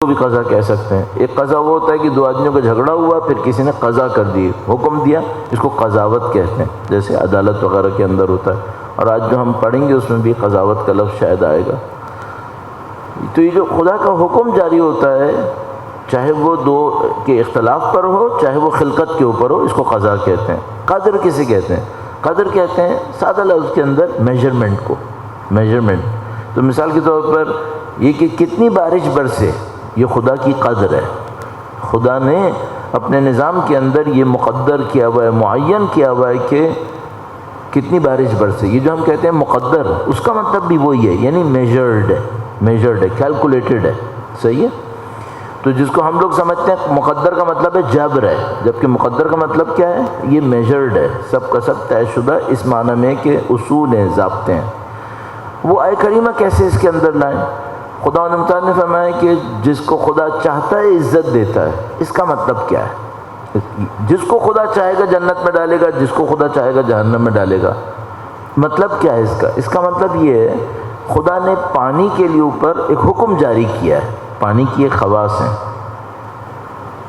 کو بھی قضا کہہ سکتے ہیں۔ ایک قضا وہ ہوتا ہے کہ دو آدمیوں کا جھگڑا ہوا، پھر کسی نے قضا کر دی، حکم دیا، اس کو قضاوت کہتے ہیں، جیسے عدالت وغیرہ کے اندر ہوتا ہے۔ اور آج جو ہم پڑھیں گے اس میں بھی قضاوت کا لفظ شاید آئے گا۔ تو یہ جو خدا کا حکم جاری ہوتا ہے، چاہے وہ دو کے اختلاف پر ہو، چاہے وہ خلقت کے اوپر ہو، اس کو قضا کہتے ہیں۔ قدر کسے کہتے ہیں؟ قدر کہتے ہیں سادہ لفظ کے اندر میجرمنٹ کو، میجرمنٹ۔ تو مثال کے طور پر یہ کہ کتنی بارش برسے، یہ خدا کی قدر ہے۔ خدا نے اپنے نظام کے اندر یہ مقدر کیا ہوا ہے، معین کیا ہوا ہے کہ کتنی بارش برسے۔ یہ جو ہم کہتے ہیں مقدر، اس کا مطلب بھی وہی ہے، یعنی میجرڈ ہے، کیلکولیٹڈ ہے، صحیح ہے۔ تو جس کو ہم لوگ سمجھتے ہیں مقدر کا مطلب ہے جبر ہے، جبکہ مقدر کا مطلب کیا ہے؟ یہ میجرڈ ہے، سب کا سب طے شدہ، اس معنی میں کہ اصول ہیں، ضابطے ہیں۔ وہ آیت کریمہ کیسے اس کے اندر لائیں؟ خدا متعال نے فرمایا کہ جس کو خدا چاہتا ہے عزت دیتا ہے۔ اس کا مطلب کیا ہے؟ جس کو خدا چاہے گا جنت میں ڈالے گا، جس کو خدا چاہے گا جہنم میں ڈالے گا۔ مطلب کیا ہے اس کا؟ اس کا مطلب یہ ہے خدا نے پانی کے لیے اوپر ایک حکم جاری کیا ہے۔ پانی کی ایک خواص ہیں،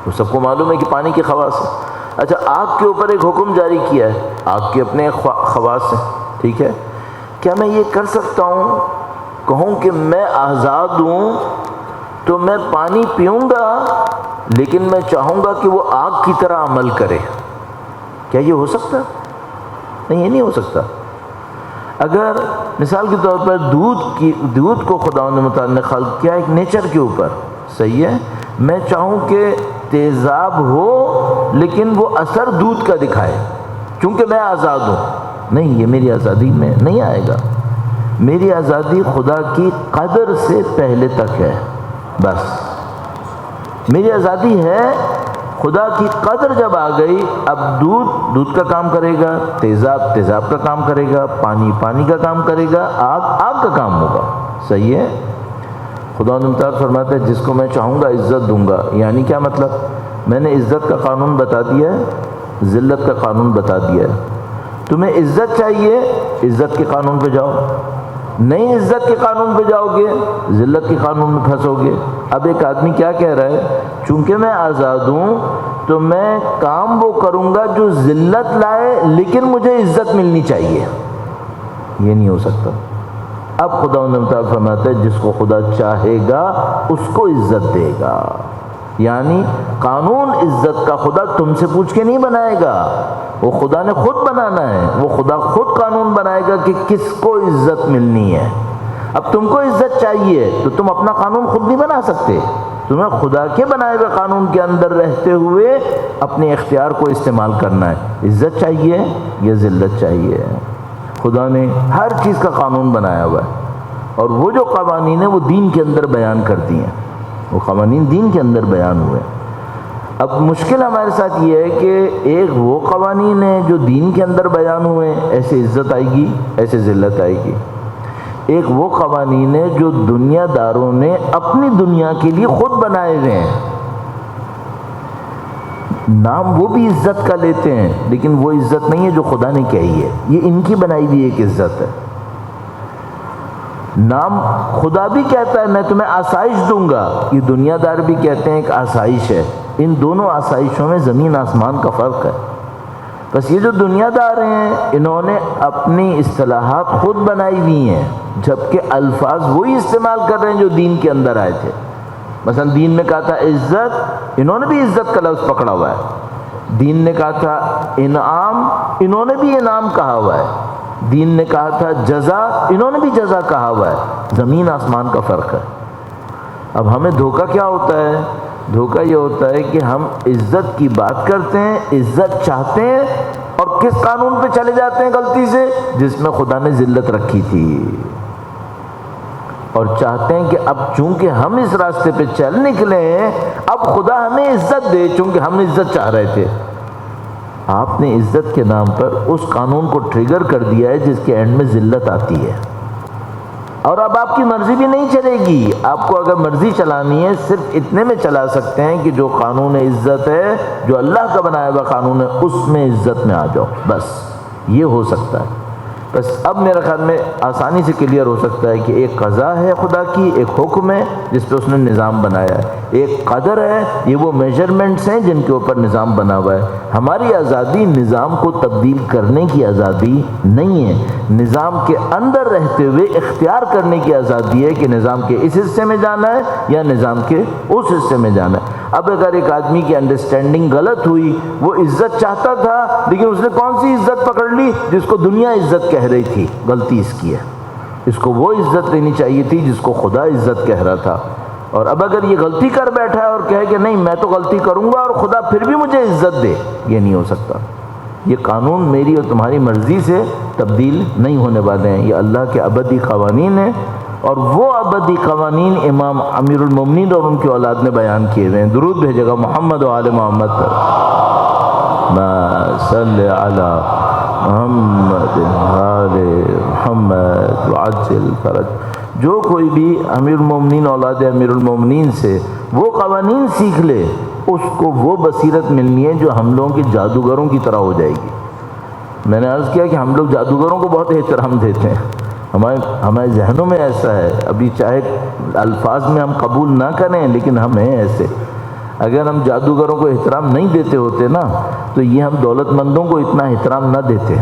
وہ سب کو معلوم ہے کہ پانی کی خواص ہے۔ اچھا، آگ کے اوپر ایک حکم جاری کیا ہے، آگ کے اپنے خواص ہیں، ٹھیک ہے۔ کیا میں یہ کر سکتا ہوں، کہوں کہ میں آزاد ہوں تو میں پانی پیوں گا لیکن میں چاہوں گا کہ وہ آگ کی طرح عمل کرے؟ کیا یہ ہو سکتا؟ نہیں، یہ نہیں ہو سکتا۔ اگر مثال کے طور پر دودھ کو خدا متعال نے خلق کیا ایک نیچر کے اوپر، صحیح ہے، میں چاہوں کہ تیزاب ہو لیکن وہ اثر دودھ کا دکھائے چونکہ میں آزاد ہوں، نہیں، یہ میری آزادی میں نہیں آئے گا۔ میری آزادی خدا کی قدر سے پہلے تک ہے، بس میری آزادی ہے۔ خدا کی قدر جب آ گئی، اب دودھ کا کام کرے گا، تیزاب کا کام کرے گا، پانی کا کام کرے گا، آگ کا کام ہوگا، صحیح ہے۔ خدا تعالیٰ فرماتا ہے جس کو میں چاہوں گا عزت دوں گا، یعنی کیا مطلب؟ میں نے عزت کا قانون بتا دیا ہے، ذلت کا قانون بتا دیا ہے۔ تمہیں عزت چاہیے، عزت کے قانون پہ جاؤ، نہیں عزت کے قانون پہ جاؤ گے ذلت کے قانون میں پھنسو گے۔ اب ایک آدمی کیا کہہ رہا ہے؟ چونکہ میں آزاد ہوں تو میں کام وہ کروں گا جو ذلت لائے لیکن مجھے عزت ملنی چاہیے، یہ نہیں ہو سکتا۔ اب خدا تعالیٰ فرماتا ہے جس کو خدا چاہے گا اس کو عزت دے گا، یعنی قانون عزت کا خدا تم سے پوچھ کے نہیں بنائے گا، وہ خدا نے خود بنانا ہے۔ وہ خدا خود قانون بنائے گا کہ کس کو عزت ملنی ہے۔ اب تم کو عزت چاہیے تو تم اپنا قانون خود نہیں بنا سکتے، تمہیں خدا کے بنائے ہوئے قانون کے اندر رہتے ہوئے اپنے اختیار کو استعمال کرنا ہے۔ عزت چاہیے یا ذلت چاہیے؟ خدا نے ہر چیز کا قانون بنایا ہوا ہے، اور وہ جو قوانین ہیں وہ دین کے اندر بیان کر دی ہیں، وہ قوانین دین کے اندر بیان ہوئے۔ اب مشکل ہمارے ساتھ یہ ہے کہ ایک وہ قوانین ہیں جو دین کے اندر بیان ہوئے، ایسے عزت آئے گی، ایسے ذلت آئے گی۔ ایک وہ قوانین ہیں جو دنیا داروں نے اپنی دنیا کے لیے خود بنائے ہوئے ہیں، نام وہ بھی عزت کا لیتے ہیں لیکن وہ عزت نہیں ہے جو خدا نے کہی ہے، یہ ان کی بنائی ہوئی ایک عزت ہے۔ نام خدا بھی کہتا ہے میں تمہیں آسائش دوں گا، یہ دنیا دار بھی کہتے ہیں ایک آسائش ہے۔ ان دونوں آسائشوں میں زمین آسمان کا فرق ہے۔ بس یہ جو دنیا دار ہیں انہوں نے اپنی اصطلاحات خود بنائی ہوئی ہیں، جبکہ الفاظ وہی استعمال کر رہے ہیں جو دین کے اندر آئے تھے۔ مثلا دین نے کہا تھا عزت، انہوں نے بھی عزت کا لفظ پکڑا ہوا ہے۔ دین نے کہا تھا انعام، انہوں نے بھی انعام کہا ہوا ہے۔ دین نے کہا تھا جزا، انہوں نے بھی جزا کہا ہوا ہے۔ زمین آسمان کا فرق ہے۔ اب ہمیں دھوکہ کیا ہوتا ہے؟ دھوکہ یہ ہوتا ہے کہ ہم عزت کی بات کرتے ہیں، عزت چاہتے ہیں، اور کس قانون پہ چلے جاتے ہیں غلطی سے؟ جس میں خدا نے ذلت رکھی تھی، اور چاہتے ہیں کہ اب چونکہ ہم اس راستے پہ چل نکلے ہیں اب خدا ہمیں عزت دے، چونکہ ہم عزت چاہ رہے تھے۔ آپ نے عزت کے نام پر اس قانون کو ٹریگر کر دیا ہے جس کے اینڈ میں ذلت آتی ہے، اور اب آپ کی مرضی بھی نہیں چلے گی۔ آپ کو اگر مرضی چلانی ہے صرف اتنے میں چلا سکتے ہیں کہ جو قانون عزت ہے، جو اللہ کا بنایا ہوا قانون ہے، اس میں عزت میں آ جاؤ، بس یہ ہو سکتا ہے۔ بس اب میرے خیال میں آسانی سے کلیئر ہو سکتا ہے کہ ایک قضا ہے خدا کی، ایک حکم ہے جس پہ اس نے نظام بنایا ہے، ایک قدر ہے، یہ وہ میجرمنٹس ہیں جن کے اوپر نظام بنا ہوا ہے۔ ہماری آزادی نظام کو تبدیل کرنے کی آزادی نہیں ہے، نظام کے اندر رہتے ہوئے اختیار کرنے کی آزادی ہے کہ نظام کے اس حصے میں جانا ہے یا نظام کے اس حصے میں جانا ہے۔ اب اگر ایک آدمی کی انڈرسٹینڈنگ غلط ہوئی، وہ عزت چاہتا تھا لیکن اس نے کون سی عزت پکڑ لی؟ جس کو دنیا عزت کہہ رہی تھی، غلطی اس کی ہے، اس کو وہ عزت لینی چاہیے تھی جس کو خدا عزت کہہ رہا تھا۔ اور اب اگر یہ غلطی کر بیٹھا ہے اور کہے کہ نہیں میں تو غلطی کروں گا اور خدا پھر بھی مجھے عزت دے، یہ نہیں ہو سکتا۔ یہ قانون میری اور تمہاری مرضی سے تبدیل نہیں ہونے والے ہیں، یہ اللہ کے ابدی قوانین ہیں، اور وہ ابدی قوانین امام امیر المومنین اور ان کی اولاد نے بیان کیے ہوئے ہیں۔ درود بھیجے گا محمد و آل محمد پر، ما صلی علی محمد آل محمد وعجل فرج۔ جو کوئی بھی امیر المومنین اولاد امیر المومنین سے وہ قوانین سیکھ لے، اس کو وہ بصیرت ملنی ہے جو ہم لوگوں کے جادوگروں کی طرح ہو جائے گی۔ میں نے عرض کیا کہ ہم لوگ جادوگروں کو بہت احترام دیتے ہیں، ہمارے ذہنوں میں ایسا ہے، ابھی چاہے الفاظ میں ہم قبول نہ کریں لیکن ہم ہیں ایسے۔ اگر ہم جادوگروں کو احترام نہیں دیتے ہوتے نا تو یہ ہم دولت مندوں کو اتنا احترام نہ دیتے۔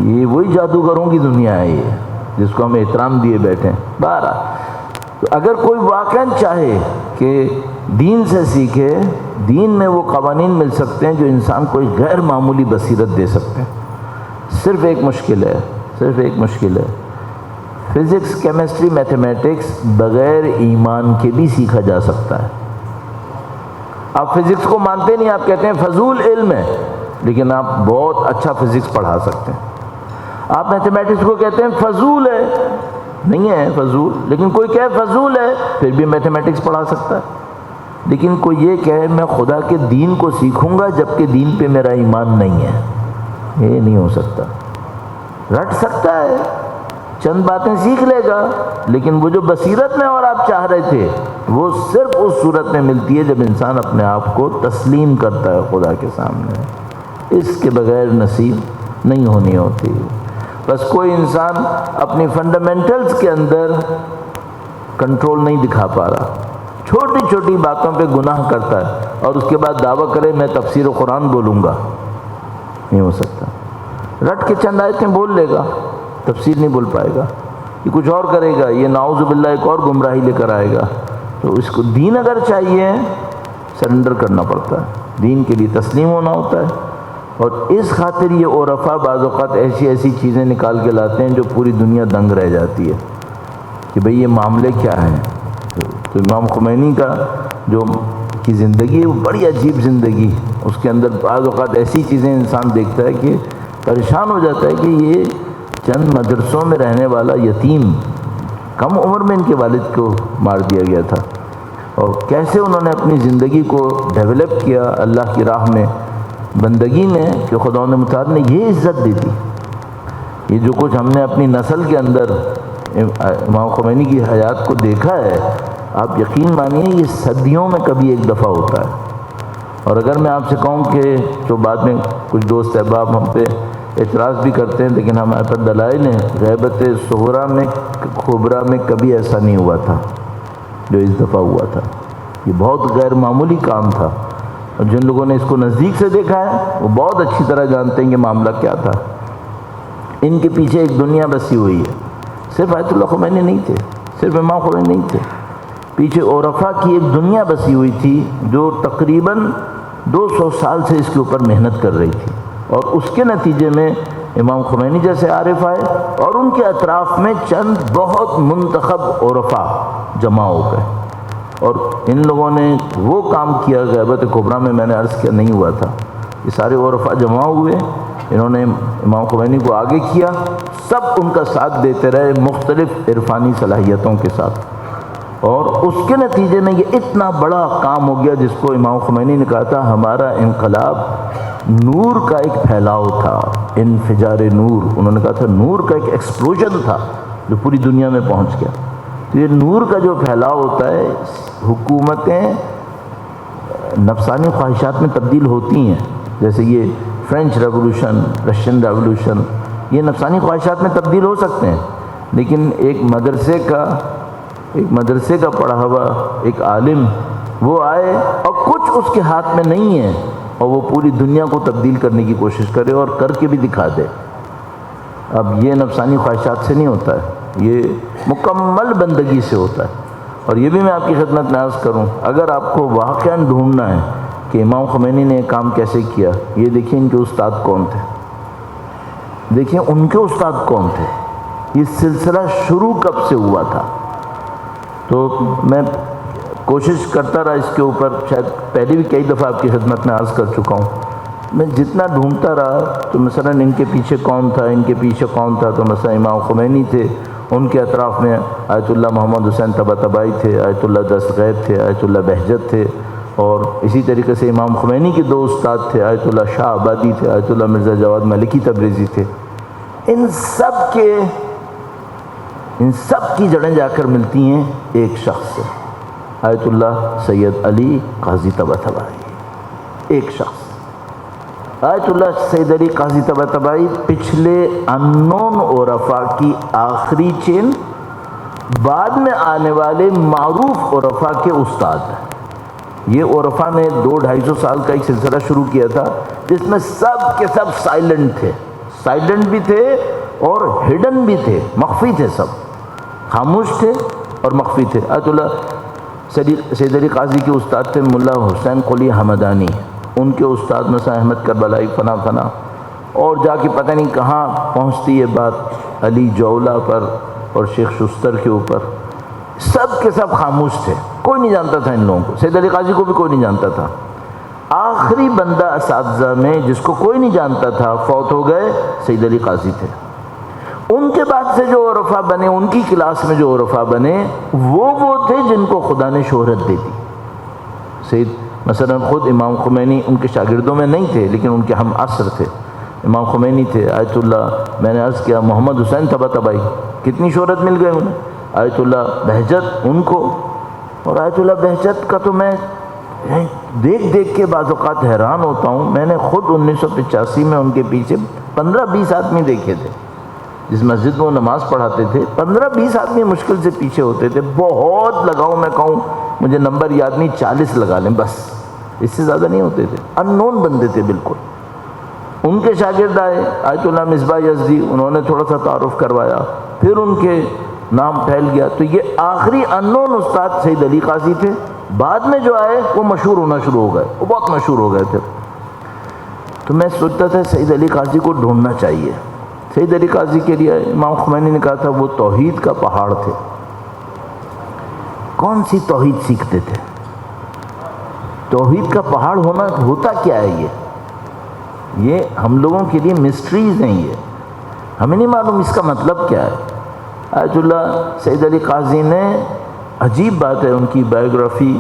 یہ وہی جادوگروں کی دنیا ہے یہ جس کو ہم احترام دیے بیٹھے ہیں۔ بہرحال اگر کوئی واقعاً چاہے کہ دین سے سیکھے، دین میں وہ قوانین مل سکتے ہیں جو انسان کو ایک غیر معمولی بصیرت دے سکتے ہیں۔ صرف ایک مشکل ہے، صرف ایک مشکل ہے، فزکس، کیمسٹری، میتھمیٹکس بغیر ایمان کے بھی سیکھا جا سکتا ہے۔ آپ فزکس کو مانتے نہیں، آپ کہتے ہیں فضول علم ہے، لیکن آپ بہت اچھا فزکس پڑھا سکتے ہیں۔ آپ میتھمیٹکس کو کہتے ہیں فضول ہے، نہیں ہے فضول، لیکن کوئی کہے فضول ہے پھر بھی میتھمیٹکس پڑھا سکتا ہے۔ لیکن کوئی یہ کہے میں خدا کے دین کو سیکھوں گا جبکہ دین پہ میرا ایمان نہیں ہے، یہ نہیں ہو سکتا۔ رٹ سکتا ہے، چند باتیں سیکھ لے گا، لیکن وہ جو بصیرت میں اور آپ چاہ رہے تھے وہ صرف اس صورت میں ملتی ہے جب انسان اپنے آپ کو تسلیم کرتا ہے خدا کے سامنے، اس کے بغیر نصیب نہیں ہونی ہوتی۔ بس کوئی انسان اپنی فنڈامنٹلز کے اندر کنٹرول نہیں دکھا پا رہا، چھوٹی چھوٹی باتوں پہ گناہ کرتا ہے اور اس کے بعد دعویٰ کرے میں تفسیر و قرآن بولوں گا، نہیں ہو سکتا۔ رٹ کے چند آیتیں بول لے گا، تفسیر نہیں بول پائے گا، یہ کچھ اور کرے گا، یہ نعوذ باللہ ایک اور گمراہی لے کر آئے گا۔ تو اس کو دین اگر چاہیے سرنڈر کرنا پڑتا ہے، دین کے لیے تسلیم ہونا ہوتا ہے۔ اور اس خاطر یہ عرفا بعض اوقات ایسی ایسی چیزیں نکال کے لاتے ہیں جو پوری دنیا دنگ رہ جاتی ہے کہ بھئی یہ معاملے کیا ہیں۔ تو امام خمینی کا جو کی زندگی ہے وہ بڑی عجیب زندگی، اس کے اندر بعض اوقات ایسی چیزیں انسان دیکھتا ہے کہ پریشان ہو جاتا ہے کہ یہ چند مدرسوں میں رہنے والا یتیم، کم عمر میں ان کے والد کو مار دیا گیا تھا، اور کیسے انہوں نے اپنی زندگی کو ڈیولپ کیا اللہ کی راہ میں، بندگی میں، کہ خدا نے متعال نے یہ عزت دی تھی۔ یہ جو کچھ ہم نے اپنی نسل کے اندر امام خمینی کی حیات کو دیکھا ہے، آپ یقین مانیے یہ صدیوں میں کبھی ایک دفعہ ہوتا ہے۔ اور اگر میں آپ سے کہوں کہ جو بعد میں کچھ دوست احباب ہم پہ اعتراض بھی کرتے ہیں لیکن ہمارے پر دلائل ہیں، غیبت صغریٰ میں کبریٰ میں کبھی ایسا نہیں ہوا تھا جو اس دفعہ ہوا تھا۔ یہ بہت غیر معمولی کام تھا، اور جن لوگوں نے اس کو نزدیک سے دیکھا ہے وہ بہت اچھی طرح جانتے ہیں کہ معاملہ کیا تھا۔ ان کے پیچھے ایک دنیا بسی ہوئی ہے، صرف آیت اللہ خمینی نہیں تھے، صرف امام خمینی نہیں تھے، پیچھے عرفا کی ایک دنیا بسی ہوئی تھی جو تقریباً 200 سال سے اس کے اوپر محنت کر رہی تھی، اور اس کے نتیجے میں امام خمینی جیسے عارف آئے اور ان کے اطراف میں چند بہت منتخب عرفا جمع ہو گئے، اور ان لوگوں نے وہ کام کیا غیبت کبریٰ میں نے عرض کیا نہیں ہوا تھا۔ یہ سارے عرفا جمع ہوئے، انہوں نے امام خمینی کو آگے کیا، سب ان کا ساتھ دیتے رہے مختلف عرفانی صلاحیتوں کے ساتھ، اور اس کے نتیجے میں یہ اتنا بڑا کام ہو گیا جس کو امام خمینی نے کہا تھا ہمارا انقلاب نور کا ایک پھیلاؤ تھا، انفجار نور، انہوں نے کہا تھا نور کا ایک ایکسپلوژن تھا جو پوری دنیا میں پہنچ گیا۔ تو یہ نور کا جو پھیلاؤ ہوتا ہے، حکومتیں نفسانی خواہشات میں تبدیل ہوتی ہیں، جیسے یہ فرینچ ریولوشن، رشین ریولوشن، یہ نفسانی خواہشات میں تبدیل ہو سکتے ہیں، لیکن ایک مدرسے کا پڑھا ہوا ایک عالم وہ آئے اور کچھ اس کے ہاتھ میں نہیں ہے اور وہ پوری دنیا کو تبدیل کرنے کی کوشش کرے اور کر کے بھی دکھا دے، اب یہ نفسانی خواہشات سے نہیں ہوتا ہے، یہ مکمل بندگی سے ہوتا ہے۔ اور یہ بھی میں آپ کی خدمت میں عرض کروں، اگر آپ کو واقعاً ڈھونڈنا ہے کہ امام خمینی نے کام کیسے کیا، یہ دیکھیں ان کے استاد کون تھے، دیکھیں ان کے استاد کون تھے، یہ سلسلہ شروع کب سے ہوا تھا۔ تو میں کوشش کرتا رہا اس کے اوپر، شاید پہلے بھی کئی دفعہ آپ کی خدمت میں عرض کر چکا ہوں، میں جتنا ڈھونڈتا رہا تو مثلاً ان کے پیچھے کون تھا، ان کے پیچھے کون تھا، تو مثلا امام خمینی تھے، ان کے اطراف میں آیت اللہ محمد حسین طباطبائی تھے، آیت اللہ دستغیب تھے، آیت اللہ بہجت تھے، اور اسی طریقے سے امام خمینی کے دو استاد تھے، آیت اللہ شاہ آبادی تھے، آیت اللہ مرزا جواد ملکی تبریزی تھے۔ ان سب کی جڑیں جا کر ملتی ہیں ایک شخص سے، آیت اللہ سید علی قاضی طباطبائی، ایک شخص۔ آیت اللہ سید علی قاضی طباطبائی پچھلے انون عرفاء کی آخری چین، بعد میں آنے والے معروف عرفاء کے استاد ہیں۔ یہ عرفاء نے 200-250 سال کا ایک سلسلہ شروع کیا تھا جس میں سب کے سب سائلنٹ تھے، سائلنٹ بھی تھے اور ہڈن بھی تھے، مخفی تھے، سب خاموش تھے اور مخفی تھے۔ آیت اللہ سید علی قاضی کے استاد تھے ملا حسین قلی حمدانی، ان کے استاد مثلا احمد کربلائی فنا اور جا کے پتہ نہیں کہاں پہنچتی ہے بات علی جولہ پر اور شیخ شستر کے اوپر، سب کے سب خاموش تھے، کوئی نہیں جانتا تھا ان لوگوں کو، سید علی قاضی کو بھی کوئی نہیں جانتا تھا۔ آخری بندہ اساتذہ میں جس کو کوئی نہیں جانتا تھا، فوت ہو گئے، سید علی قاضی تھے۔ ان کے بعد سے جو عرفاء بنے، ان کی کلاس میں جو عرفاء بنے، وہ تھے جن کو خدا نے شہرت دے دی۔ سید مثلا خود امام خمینی ان کے شاگردوں میں نہیں تھے لیکن ان کے ہم عصر تھے، امام خمینی تھے، آیت اللہ میں نے عرض کیا محمد حسین طباطبائی، کتنی شہرت مل گئی انہیں، آیت اللہ بہجت ان کو، اور آیت اللہ بہجت کا تو میں دیکھ کے بعض اوقات حیران ہوتا ہوں، میں نے خود 1985 میں ان کے پیچھے 15-20 آدمی دیکھے تھے، جس مسجد میں وہ نماز پڑھاتے تھے 15-20 آدمی مشکل سے پیچھے ہوتے تھے، بہت لگاؤ، میں کہوں مجھے نمبر یاد نہیں، 40 لگا لیں بس، اس سے زیادہ نہیں ہوتے تھے، ان نون بندے تھے بالکل۔ ان کے شاگرد آئے آیت اللہ مصباح یزدی، انہوں نے تھوڑا سا تعارف کروایا، پھر ان کے نام پھیل گیا، تو یہ آخری ان نون استاد سید علی قاضی تھے۔ بعد میں جو آئے وہ مشہور ہونا شروع ہو گئے، وہ بہت مشہور ہو گئے تھے۔ تو میں سوچتا تھا سید علی قاضی کو ڈھونڈنا چاہیے۔ سید علی قاضی کے لیے امام خمینی نے کہا تھا وہ توحید کا پہاڑ تھے۔ کون سی توحید سیکھتے تھے؟ توحید کا پہاڑ ہوتا کیا ہے؟ یہ ہم لوگوں کے لیے مسٹریز ہیں، یہ ہمیں نہیں معلوم اس کا مطلب کیا ہے۔ آیت اللہ سید علی قاضی نے، عجیب بات ہے، ان کی بایوگرافی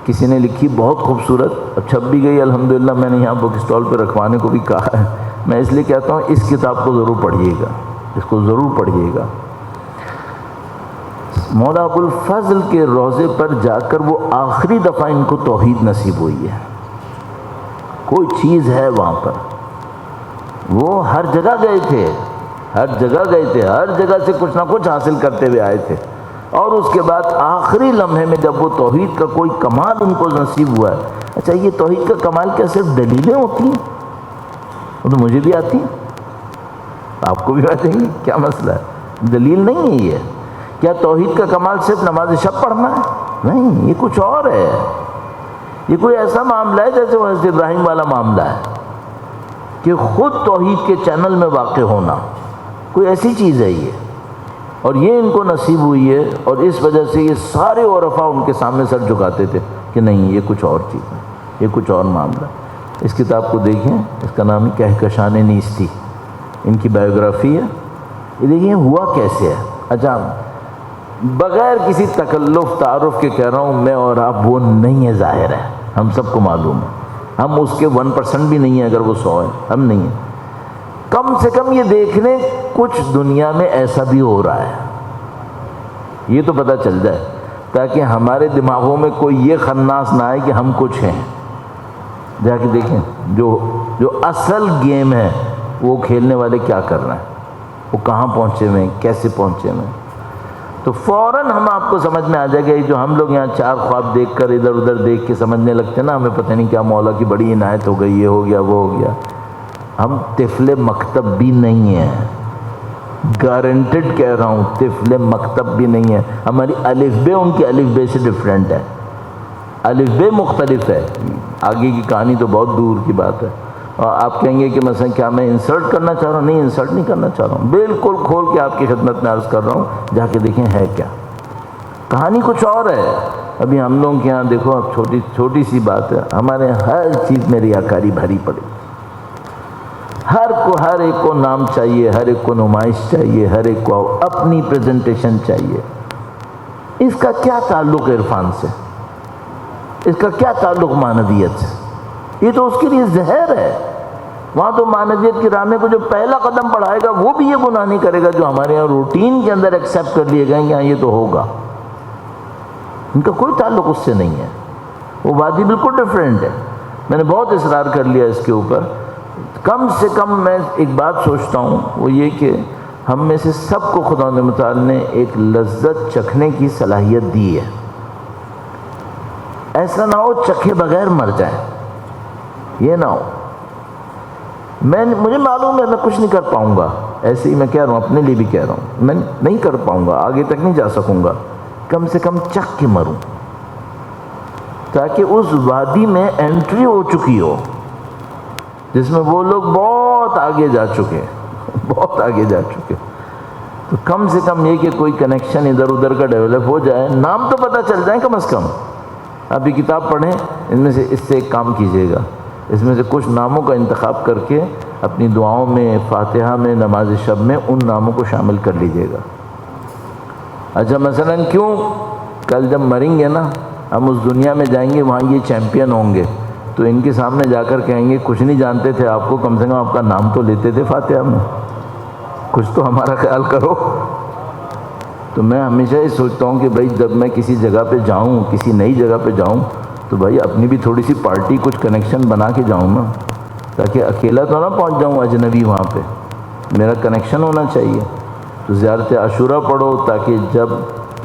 کسی نے لکھی بہت خوبصورت، اب چھپ بھی گئی الحمدللہ، میں نے یہاں بک اسٹال پہ رکھوانے کو بھی کہا ہے، میں اس لیے کہتا ہوں اس کتاب کو ضرور پڑھیے گا، اس کو ضرور پڑھیے گا۔ مولا ابو الفضل کے روضے پر جا کر وہ آخری دفعہ ان کو توحید نصیب ہوئی ہے، کوئی چیز ہے وہاں پر، وہ ہر جگہ گئے تھے، ہر جگہ سے کچھ نہ کچھ حاصل کرتے ہوئے آئے تھے، اور اس کے بعد آخری لمحے میں جب وہ توحید کا کوئی کمال ان کو نصیب ہوا ہے۔ اچھا، یہ توحید کا کمال کیا صرف دلیلیں ہوتی ہیں؟ وہ تو مجھے بھی آتی ہیں، آپ کو بھی آتی ہیں، کیا مسئلہ ہے؟ دلیل نہیں ہے یہ۔ کیا توحید کا کمال صرف نماز شب پڑھنا ہے؟ نہیں، یہ کچھ اور ہے، یہ کوئی ایسا معاملہ ہے جیسے وہ حضرت ابراہیم والا معاملہ ہے کہ خود توحید کے چینل میں واقع ہونا، کوئی ایسی چیز ہے یہ، اور یہ ان کو نصیب ہوئی ہے، اور اس وجہ سے یہ سارے عرفاء ان کے سامنے سر جھکاتے تھے کہ نہیں، یہ کچھ اور چیز ہے، یہ کچھ اور معاملہ ہے۔ اس کتاب کو دیکھیں، اس کا نام ہے کہکشان نیستی، ان کی بایوگرافی ہے، یہ دیکھیں ہوا کیسے ہے۔ اچھا، بغیر کسی تکلف تعارف کے کہہ رہا ہوں، میں اور آپ وہ نہیں ہے، ظاہر ہے، ہم سب کو معلوم ہے، ہم اس کے 1% بھی نہیں ہیں، اگر وہ 100 ہیں، ہم نہیں ہیں۔ کم سے کم یہ دیکھ لیں کچھ دنیا میں ایسا بھی ہو رہا ہے، یہ تو پتہ چل جائے، تاکہ ہمارے دماغوں میں کوئی یہ خناس نہ آئے کہ ہم کچھ ہیں۔ جا کے دیکھیں جو اصل گیم ہے وہ کھیلنے والے کیا کر رہے ہیں، وہ کہاں پہنچے ہوئے ہیں، کیسے پہنچے ہوئے ہیں. تو فوراً ہم آپ کو سمجھ میں آ جائے گا. جو ہم لوگ یہاں چار خواب دیکھ کر ادھر ادھر دیکھ کے سمجھنے لگتے ہیں نا ہمیں پتہ نہیں کیا مولا کی بڑی عنایت ہو گئی، یہ ہو گیا وہ ہو گیا. ہم طفل مکتب بھی نہیں ہیں، گارنٹیڈ کہہ رہا ہوں، طفل مکتب بھی نہیں ہے. ہماری الف بے ان کی الف بے سے ڈفرینٹ ہے، الف بے مختلف ہے. آگے کی کہانی تو بہت دور کی بات ہے. اور آپ کہیں گے کہ مثلا کیا میں انسلٹ کرنا چاہ رہا ہوں؟ نہیں، انسلٹ نہیں کرنا چاہ رہا ہوں، بالکل کھول کے آپ کی خدمت میں عرض کر رہا ہوں. جا کے دیکھیں ہے کیا، کہانی کچھ اور ہے. ابھی ہم لوگوں کے یہاں دیکھو، اب چھوٹی سی بات ہے، ہمارے یہاں ہر چیز میں ریاکاری بھری پڑی. ہر ایک کو نام چاہیے، ہر ایک کو نمائش چاہیے، ہر ایک کو اپنی پریزنٹیشن چاہیے. اس کا کیا تعلق عرفان سے؟ اس کا کیا تعلق معنویت سے؟ یہ تو اس کے لیے زہر ہے. وہاں تو معنویت کی راہ میں کو جو پہلا قدم بڑھائے گا وہ بھی یہ گناہ نہیں کرے گا جو ہمارے یہاں روٹین کے اندر ایکسیپٹ کر لیے گئے کہ ہاں یہ تو ہوگا. ان کا کوئی تعلق اس سے نہیں ہے، وہ وادی بالکل ڈفرینٹ ہے. میں نے بہت اصرار کر لیا اس کے اوپر. کم سے کم میں ایک بات سوچتا ہوں، وہ یہ کہ ہم میں سے سب کو خدا متعال نے ایک لذت چکھنے کی صلاحیت دی ہے. ایسا نہ ہو چکھے بغیر مر جائیں، یہ نہ ہو. مجھے معلوم ہے میں کچھ نہیں کر پاؤں گا، ایسے ہی میں کہہ رہا ہوں، اپنے لیے بھی کہہ رہا ہوں، میں نہیں کر پاؤں گا، آگے تک نہیں جا سکوں گا. کم سے کم چکھ کے مروں تاکہ اس وادی میں انٹری ہو چکی ہو جس میں وہ لوگ بہت آگے جا چکے، بہت آگے جا چکے. تو کم سے کم یہ کہ کوئی کنیکشن ادھر ادھر کا ڈیولپ ہو جائے، نام تو پتہ چل جائے کم از کم. آپ یہ کتاب پڑھیں، ان میں سے اس سے ایک کام کیجیے گا، اس میں سے کچھ ناموں کا انتخاب کر کے اپنی دعاؤں میں، فاتحہ میں، نماز شب میں ان ناموں کو شامل کر لیجیے گا. اچھا مثلا کیوں کل جب مریں گے نا، ہم اس دنیا میں جائیں گے، وہاں یہ چیمپئن ہوں گے، تو ان کے سامنے جا کر کہیں گے کچھ نہیں جانتے تھے آپ کو، کم سے کم آپ کا نام تو لیتے تھے فاتحہ میں، کچھ تو ہمارا خیال کرو. تو میں ہمیشہ یہ سوچتا ہوں کہ بھائی جب میں کسی جگہ پہ جاؤں، کسی نئی جگہ پہ جاؤں، تو بھائی اپنی بھی تھوڑی سی پارٹی، کچھ کنیکشن بنا کے جاؤں نا، تاکہ اکیلا تو نہ پہنچ جاؤں اجنبی. وہاں پہ میرا کنیکشن ہونا چاہیے. تو زیارت عاشورہ پڑھو تاکہ جب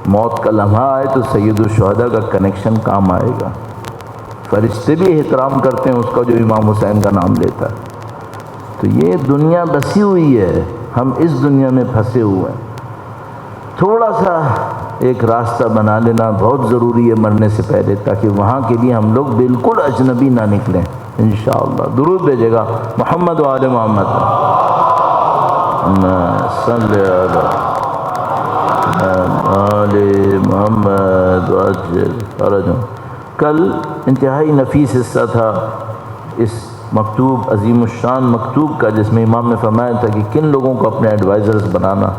موت کا لمحہ آئے تو سید الشہداء کا کنیکشن کام آئے گا. فرشتے بھی احترام کرتے ہیں اس کا جو امام حسین کا نام لیتا ہے. تو یہ دنیا بسی ہوئی ہے، ہم اس دنیا میں پھنسے ہوئے ہیں. تھوڑا سا ایک راستہ بنا لینا بہت ضروری ہے مرنے سے پہلے، تاکہ وہاں کے لیے ہم لوگ بالکل اجنبی نہ نکلیں انشاءاللہ. درود بھیجے گا محمد و آل محمد. صلی آل محمد وعجل. کل انتہائی نفیس حصہ تھا اس مکتوب، عظیم الشان مکتوب کا، جس میں امام نے فرمایا تھا کہ کن لوگوں کو اپنے ایڈوائزرز بنانا.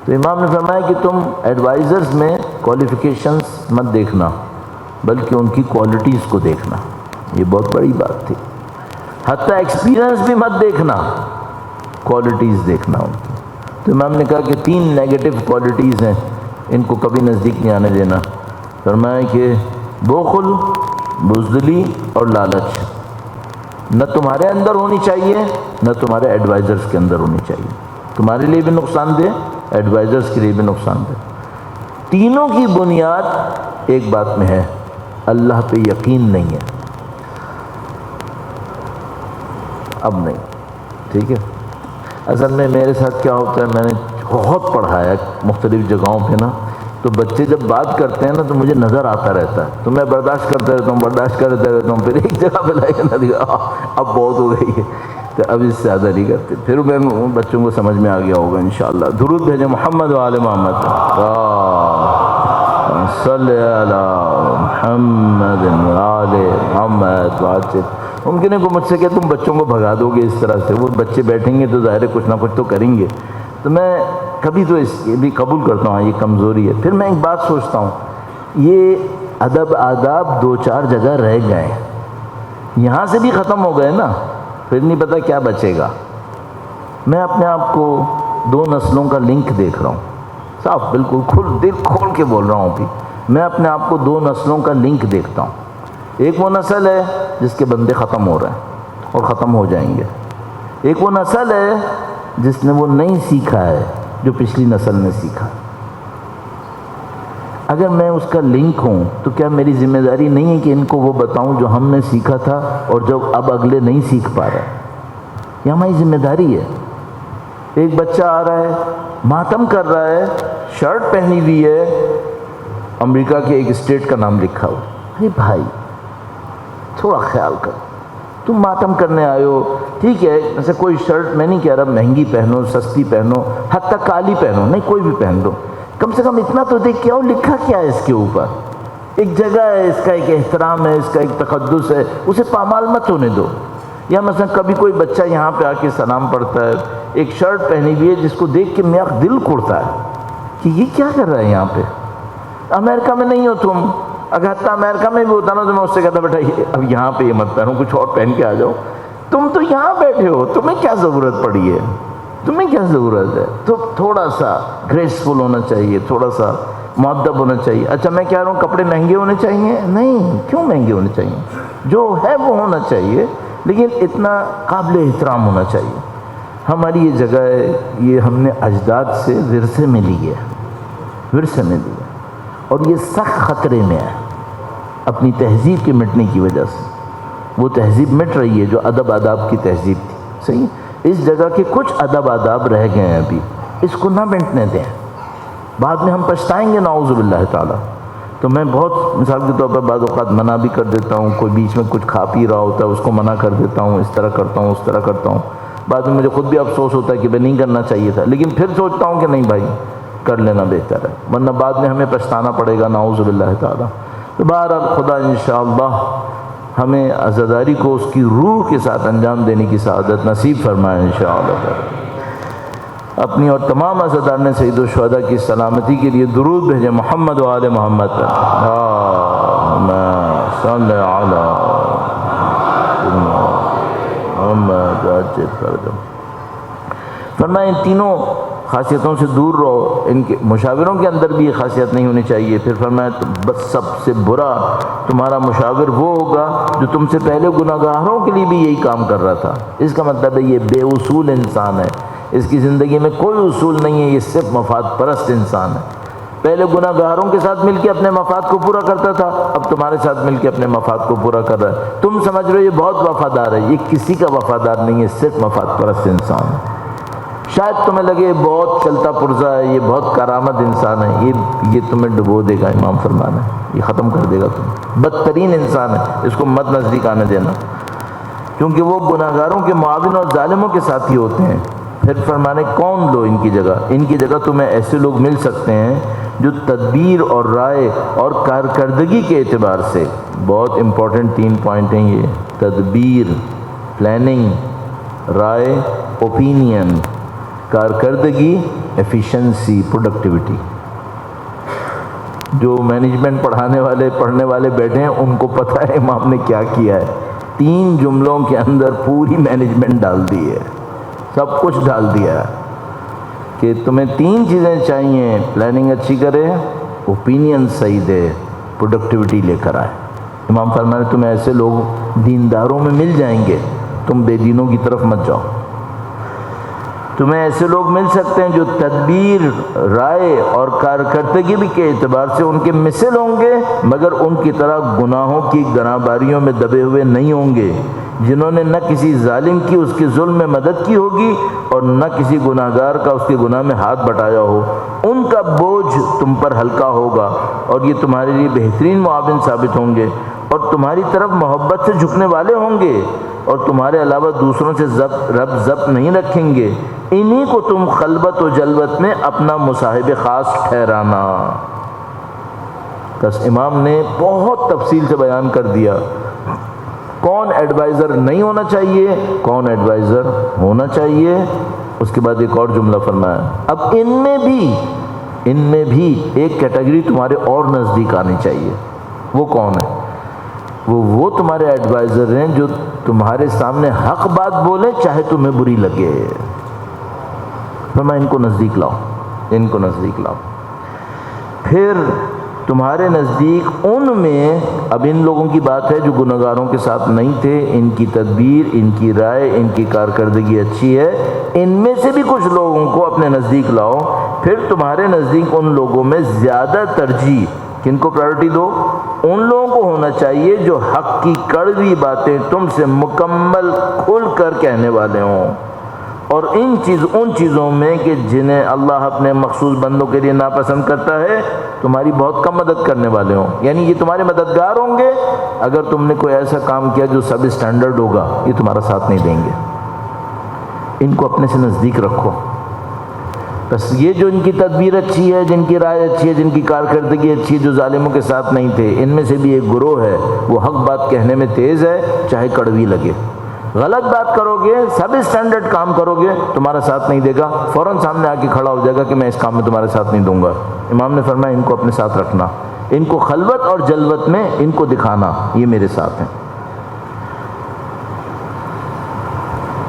تو امام نے فرمایا کہ تم ایڈوائزرز میں کوالیفیکیشنز مت دیکھنا، بلکہ ان کی کوالٹیز کو دیکھنا. یہ بہت بڑی بات تھی. حتیٰ ایکسپیرینس بھی مت دیکھنا، کوالٹیز دیکھنا ان کی. تو امام نے کہا کہ 3 نیگیٹو کوالٹیز ہیں، ان کو کبھی نزدیک نہیں آنے دینا. فرمایا کہ بخل، بزدلی اور لالچ نہ تمہارے اندر ہونی چاہیے، نہ تمہارے ایڈوائزرز کے اندر ہونی چاہیے. تمہارے لیے بھی نقصان دہ، ایڈوائزرز کے لیے بھی نقصان دہ. تینوں کی بنیاد ایک بات میں ہے، اللہ پہ یقین نہیں ہے. اب نہیں، ٹھیک ہے. اصل میں میرے ساتھ کیا ہوتا ہے، میں نے بہت پڑھا ہے مختلف جگہوں پہ نا، تو بچے جب بات کرتے ہیں نا تو مجھے نظر آتا رہتا ہے، تو میں برداشت کرتا رہتا ہوں. پھر ایک جگہ پہ لائے نا اب بہت ہو گئی ہے، تو اب اس سے زیادہ نہیں کرتے. پھر میں بچوں کو سمجھ میں آ گیا ہوگا انشاءاللہ. درود بھیجیں محمد و آل محمد. صلی علی محمد و آل محمد وعجل. ممکن ہے کہ مجھ سے کہ تم بچوں کو بھگا دو گے اس طرح سے، وہ بچے بیٹھیں گے تو ظاہر ہے کچھ نہ کچھ تو کریں گے. تو میں کبھی تو یہ بھی قبول کرتا ہوں یہ کمزوری ہے. پھر میں ایک بات سوچتا ہوں، یہ ادب آداب 2-4 جگہ رہ گئے، یہاں سے بھی ختم ہو گئے نا، پھر نہیں پتہ کیا بچے گا. میں اپنے آپ کو 2 نسلوں کا لنک دیکھ رہا ہوں، صاف بالکل دل کھول کے بول رہا ہوں. ابھی میں اپنے آپ کو 2 نسلوں کا لنک دیکھتا ہوں. ایک وہ نسل ہے جس کے بندے ختم ہو رہے ہیں اور ختم ہو جائیں گے. ایک وہ نسل ہے جس نے وہ نہیں سیکھا ہے جو پچھلی نسل نے سیکھا. اگر میں اس کا لنک ہوں تو کیا میری ذمہ داری نہیں ہے کہ ان کو وہ بتاؤں جو ہم نے سیکھا تھا اور جو اب اگلے نہیں سیکھ پا رہے؟ یہ ہماری ذمہ داری ہے. ایک بچہ آ رہا ہے، ماتم کر رہا ہے، شرٹ پہنی ہوئی ہے، امریکہ کے ایک اسٹیٹ کا نام لکھا ہو. ارے بھائی تھوڑا خیال کر، تم ماتم کرنے آئے ہو، ٹھیک ہے، ایسے کوئی شرٹ میں نہیں کہہ رہا مہنگی پہنو، سستی پہنو، حتیٰ کالی پہنو، نہیں کوئی بھی پہن دو، کم سے کم اتنا تو دیکھ کے آؤ لکھا کیا ہے اس کے اوپر. ایک جگہ ہے، اس کا ایک احترام ہے، اس کا ایک تقدس ہے، اسے پامال مت ہونے دو. یا مثلا کبھی کوئی بچہ یہاں پہ آ کے سلام پڑھتا ہے، ایک شرٹ پہنی ہوئی ہے جس کو دیکھ کے میرا دل کڑتا ہے کہ یہ کیا کر رہا ہے یہاں پہ. امریکہ میں نہیں ہو تم، اگر حتیٰ امریکہ میں بھی ہوتا نا تو میں اس سے کہتا بیٹا اب یہاں پہ یہ مت پہنو، کچھ اور پہن کے آ جاؤ. تم تو یہاں بیٹھے ہو، تمہیں کیا ضرورت پڑی ہے، تمہیں کیا ضرورت ہے. تو تھوڑا سا گریسفل ہونا چاہیے، تھوڑا سا مؤدب ہونا چاہیے. اچھا میں کہہ رہا ہوں کپڑے مہنگے ہونے چاہیے؟ نہیں، کیوں مہنگے ہونے چاہیے؟ جو ہے وہ ہونا چاہیے، لیکن اتنا قابل احترام ہونا چاہیے. ہماری یہ جگہ ہے، یہ ہم نے اجداد سے ورثے میں لی ہے، ورثے میں لی ہے، اور یہ سخت خطرے میں ہے اپنی تہذیب کے مٹنے کی وجہ سے. وہ تہذیب مٹ رہی ہے جو ادب آداب کی تہذیب تھی. صحیح، اس جگہ کے کچھ ادب آداب رہ گئے ہیں ابھی، اس کو نہ مٹنے دیں، بعد میں ہم پچھتائیں گے نعوذ باللہ تعالیٰ. تو میں بہت مثال کے طور پر بعض اوقات منع بھی کر دیتا ہوں، کوئی بیچ میں کچھ کھا پی رہا ہوتا ہے اس کو منع کر دیتا ہوں، اس طرح کرتا ہوں، اس طرح کرتا ہوں. بعد میں مجھے خود بھی افسوس ہوتا ہے کہ میں نہیں کرنا چاہیے تھا، لیکن پھر سوچتا ہوں کہ نہیں بھائی کر لینا بہتر ہے، ورنہ بعد میں ہمیں پچھتانا پڑے گا نعوذ باللہ تعالیٰ. تو بہرحال خدا انشاءاللہ ہمیں عزاداری کو اس کی روح کے ساتھ انجام دینے کی سعادت نصیب فرمائے انشاءاللہ. اپنی اور تمام عزاداران سید الشہداء کی سلامتی کے لیے درود بھیجیں محمد و آل محمد. اللہم صلی علی محمد عجل فرجم. فرمائے ان تینوں خاصیتوں سے دور رہو، ان کے مشاوروں کے اندر بھی یہ خاصیت نہیں ہونی چاہیے. پھر فرمایا بس سب سے برا تمہارا مشاور وہ ہوگا جو تم سے پہلے گناہگاروں کے لیے بھی یہی کام کر رہا تھا. اس کا مطلب ہے یہ بے اصول انسان ہے، اس کی زندگی میں کوئی اصول نہیں ہے، یہ صرف مفاد پرست انسان ہے. پہلے گناہگاروں کے ساتھ مل کے اپنے مفاد کو پورا کرتا تھا، اب تمہارے ساتھ مل کے اپنے مفاد کو پورا کر رہا ہے. تم سمجھ رہے ہو یہ بہت وفادار ہے، یہ کسی کا وفادار نہیں ہے، صرف مفاد پرست انسان ہے. شاید تمہیں لگے بہت چلتا پرزا ہے، یہ بہت کرامت انسان ہے، یہ تمہیں ڈبو دے گا. امام فرمانا ہے یہ ختم کر دے گا تمہیں. بدترین انسان ہے، اس کو مت نزدیک آنے دینا، کیونکہ وہ گناہگاروں کے معاون اور ظالموں کے ساتھی ہوتے ہیں. پھر فرمانے کون لو ان کی جگہ، ان کی جگہ تمہیں ایسے لوگ مل سکتے ہیں جو تدبیر اور رائے اور کارکردگی کے اعتبار سے، بہت امپورٹنٹ 3 پوائنٹ ہیں یہ، تدبیر پلاننگ، رائے اوپینین، کارکردگی ایفیشنسی پروڈکٹیوٹی. جو مینجمنٹ پڑھنے والے بیٹھے ہیں ان کو پتہ ہے امام نے کیا کیا ہے. 3 جملوں کے اندر پوری مینجمنٹ ڈال دی ہے، سب کچھ ڈال دیا ہے کہ تمہیں 3 چیزیں چاہیے، پلاننگ اچھی کرے، اوپینین صحیح دے، پروڈکٹیوٹی لے کر آئے. امام فرماتے تمہیں ایسے لوگ دینداروں میں مل جائیں گے، تم بے دینوں کی طرف مت جاؤ. تمہیں ایسے لوگ مل سکتے ہیں جو تدبیر، رائے اور کارکردگی بھی کے اعتبار سے ان کے مثل ہوں گے، مگر ان کی طرح گناہوں کی گناہ باریوں میں دبے ہوئے نہیں ہوں گے، جنہوں نے نہ کسی ظالم کی اس کے ظلم میں مدد کی ہوگی اور نہ کسی گناہگار کا اس کے گناہ میں ہاتھ بٹایا ہو. ان کا بوجھ تم پر ہلکا ہوگا اور یہ تمہارے لیے بہترین معاون ثابت ہوں گے اور تمہاری طرف محبت سے جھکنے والے ہوں گے اور تمہارے علاوہ دوسروں سے رب ضبط نہیں رکھیں گے. انہی کو تم خلوت و جلوت میں اپنا مصاحب خاص ٹھہرانا. بس امام نے بہت تفصیل سے بیان کر دیا کون ایڈوائزر نہیں ہونا چاہیے، کون ایڈوائزر ہونا چاہیے. اس کے بعد ایک اور جملہ فرمایا، اب ان میں بھی ایک کیٹیگری تمہارے اور نزدیک آنی چاہیے. وہ کون ہے؟ وہ تمہارے ایڈوائزر ہیں جو تمہارے سامنے حق بات بولے چاہے تمہیں بری لگے. فرمایا ان کو نزدیک لاؤ، ان کو نزدیک لاؤ. پھر تمہارے نزدیک ان میں، اب ان لوگوں کی بات ہے جو گنہگاروں کے ساتھ نہیں تھے، ان کی تدبیر، ان کی رائے، ان کی کارکردگی اچھی ہے، ان میں سے بھی کچھ لوگوں کو اپنے نزدیک لاؤ، پھر تمہارے نزدیک ان لوگوں میں زیادہ ترجیح کن کو پرائرٹی دو؟ ان لوگوں کو ہونا چاہیے جو حق کی کڑوی باتیں تم سے مکمل کھل کر کہنے والے ہوں، اور ان چیزوں میں کہ جنہیں اللہ اپنے مخصوص بندوں کے لیے ناپسند کرتا ہے تمہاری بہت کم مدد کرنے والے ہوں، یعنی یہ تمہارے مددگار ہوں گے اگر تم نے کوئی ایسا کام کیا جو سب اسٹینڈرڈ ہوگا، یہ تمہارا ساتھ نہیں دیں گے۔ ان کو اپنے سے نزدیک رکھو۔ بس یہ جو ان کی تدبیر اچھی ہے، جن کی رائے اچھی ہے، جن کی کارکردگی اچھی ہے، جو ظالموں کے ساتھ نہیں تھے، ان میں سے بھی ایک گروہ ہے وہ حق بات کہنے میں تیز ہے چاہے کڑوی لگے۔ غلط بات کرو گے، سب اسٹینڈرڈ کام کرو گے، تمہارا ساتھ نہیں دے گا، فوراً سامنے آ کے کھڑا ہو جائے گا کہ میں اس کام میں تمہارے ساتھ نہیں دوں گا۔ امام نے فرمایا ان کو اپنے ساتھ رکھنا، ان کو خلوت اور جلوت میں ان کو دکھانا یہ میرے ساتھ ہیں،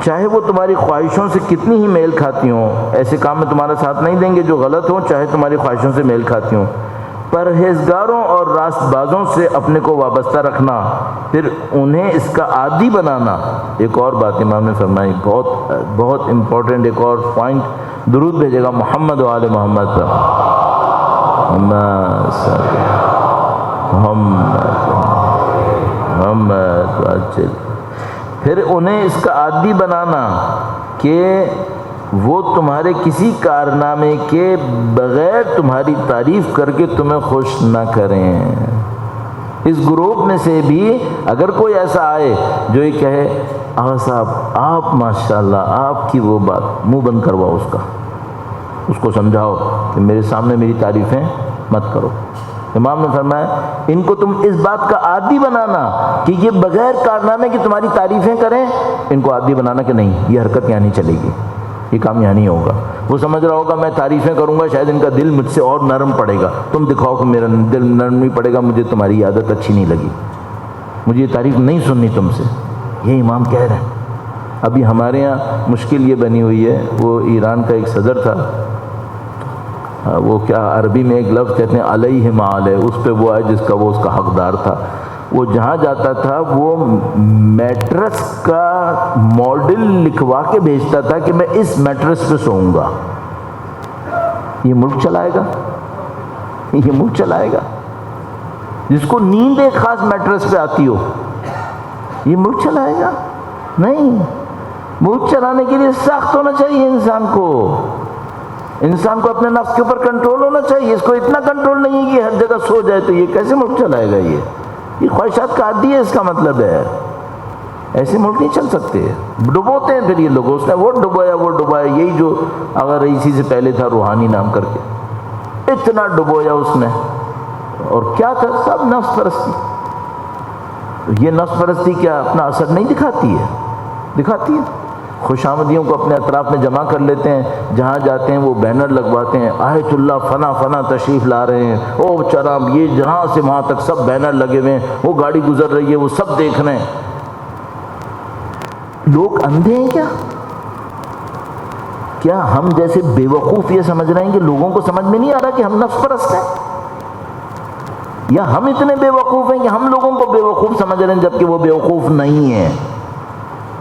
چاہے وہ تمہاری خواہشوں سے کتنی ہی میل کھاتی ہوں، ایسے کام میں تمہارا ساتھ نہیں دیں گے جو غلط ہوں، چاہے تمہاری خواہشوں سے میل کھاتی ہوں۔ پرہیزگاروں اور راست بازوں سے اپنے کو وابستہ رکھنا، پھر انہیں اس کا عادی بنانا۔ ایک اور بات امام نے فرمائی، بہت بہت امپورٹنٹ ایک اور پوائنٹ، درود بھیجے گا محمد و آل محمد پر، محمد، پھر انہیں اس کا عادی بنانا کہ وہ تمہارے کسی کارنامے کے بغیر تمہاری تعریف کر کے تمہیں خوش نہ کریں۔ اس گروپ میں سے بھی اگر کوئی ایسا آئے جو یہ کہے آغا صاحب آپ ماشاءاللہ آپ کی وہ بات، منہ بند کرواؤ اس کو سمجھاؤ کہ میرے سامنے میری تعریفیں مت کرو۔ امام نے فرمایا ان کو تم اس بات کا عادی بنانا کہ یہ بغیر کارنامے کی تمہاری تعریفیں کریں، ان کو عادی بنانا کہ نہیں یہ حرکت یہاں نہیں چلے گی، یہ کام یہاں نہیں ہوگا۔ وہ سمجھ رہا ہوگا میں تعریفیں کروں گا شاید ان کا دل مجھ سے اور نرم پڑے گا، تم دکھاؤ کہ میرا دل نرم نہیں پڑے گا، مجھے تمہاری عادت اچھی نہیں لگی، مجھے یہ تعریف نہیں سننی تم سے، یہ امام کہہ رہے ہیں۔ ابھی ہمارے یہاں مشکل یہ بنی ہوئی ہے، وہ ایران کا ایک صدر تھا، وہ کیا عربی میں ایک لفظ کہتے ہیں علیہ ما علیہ، اس پہ وہ آئے جس کا وہ اس کا حقدار تھا۔ وہ جہاں جاتا تھا وہ میٹرس کا ماڈل لکھوا کے بھیجتا تھا کہ میں اس میٹرس پہ سوؤں گا۔ یہ ملک چلائے گا؟ یہ ملک چلائے گا؟ جس کو نیند ایک خاص میٹرس پہ آتی ہو، یہ ملک چلائے گا؟ نہیں۔ ملک چلانے کے لیے سخت ہونا چاہیے انسان کو اپنے نفس کے اوپر کنٹرول ہونا چاہیے۔ اس کو اتنا کنٹرول نہیں ہے کہ ہر جگہ سو جائے، تو یہ کیسے ملک چلائے گا؟ یہ خواہشات کا عادی ہے، اس کا مطلب ہے ایسے ملک نہیں چل سکتے۔ ڈبوتے ہیں پھر یہ لوگ، اس نے وہ ڈبویا، یہی جو اگر رئیسی سے پہلے تھا روحانی نام کر کے، اتنا ڈبویا اس نے، اور کیا تھا؟ سب نفس پرستی۔ یہ نفس پرستی کیا اپنا اثر نہیں دکھاتی ہے؟ دکھاتی ہے۔ خوش آمدیوں کو اپنے اطراف میں جمع کر لیتے ہیں، جہاں جاتے ہیں وہ بینر لگواتے ہیں آیت اللہ فنا تشریف لا رہے ہیں، او چرام، یہ جہاں سے وہاں تک سب بینر لگے ہوئے ہیں، وہ گاڑی گزر رہی ہے وہ سب دیکھ رہے ہیں۔ لوگ اندھے ہیں کیا ہم جیسے بے وقوف یہ سمجھ رہے ہیں کہ لوگوں کو سمجھ میں نہیں آ رہا کہ ہم نفس پرست ہیں؟ یا ہم اتنے بے وقوف ہیں کہ ہم لوگوں کو بے وقوف سمجھ رہے ہیں جبکہ وہ بے وقوف نہیں ہیں؟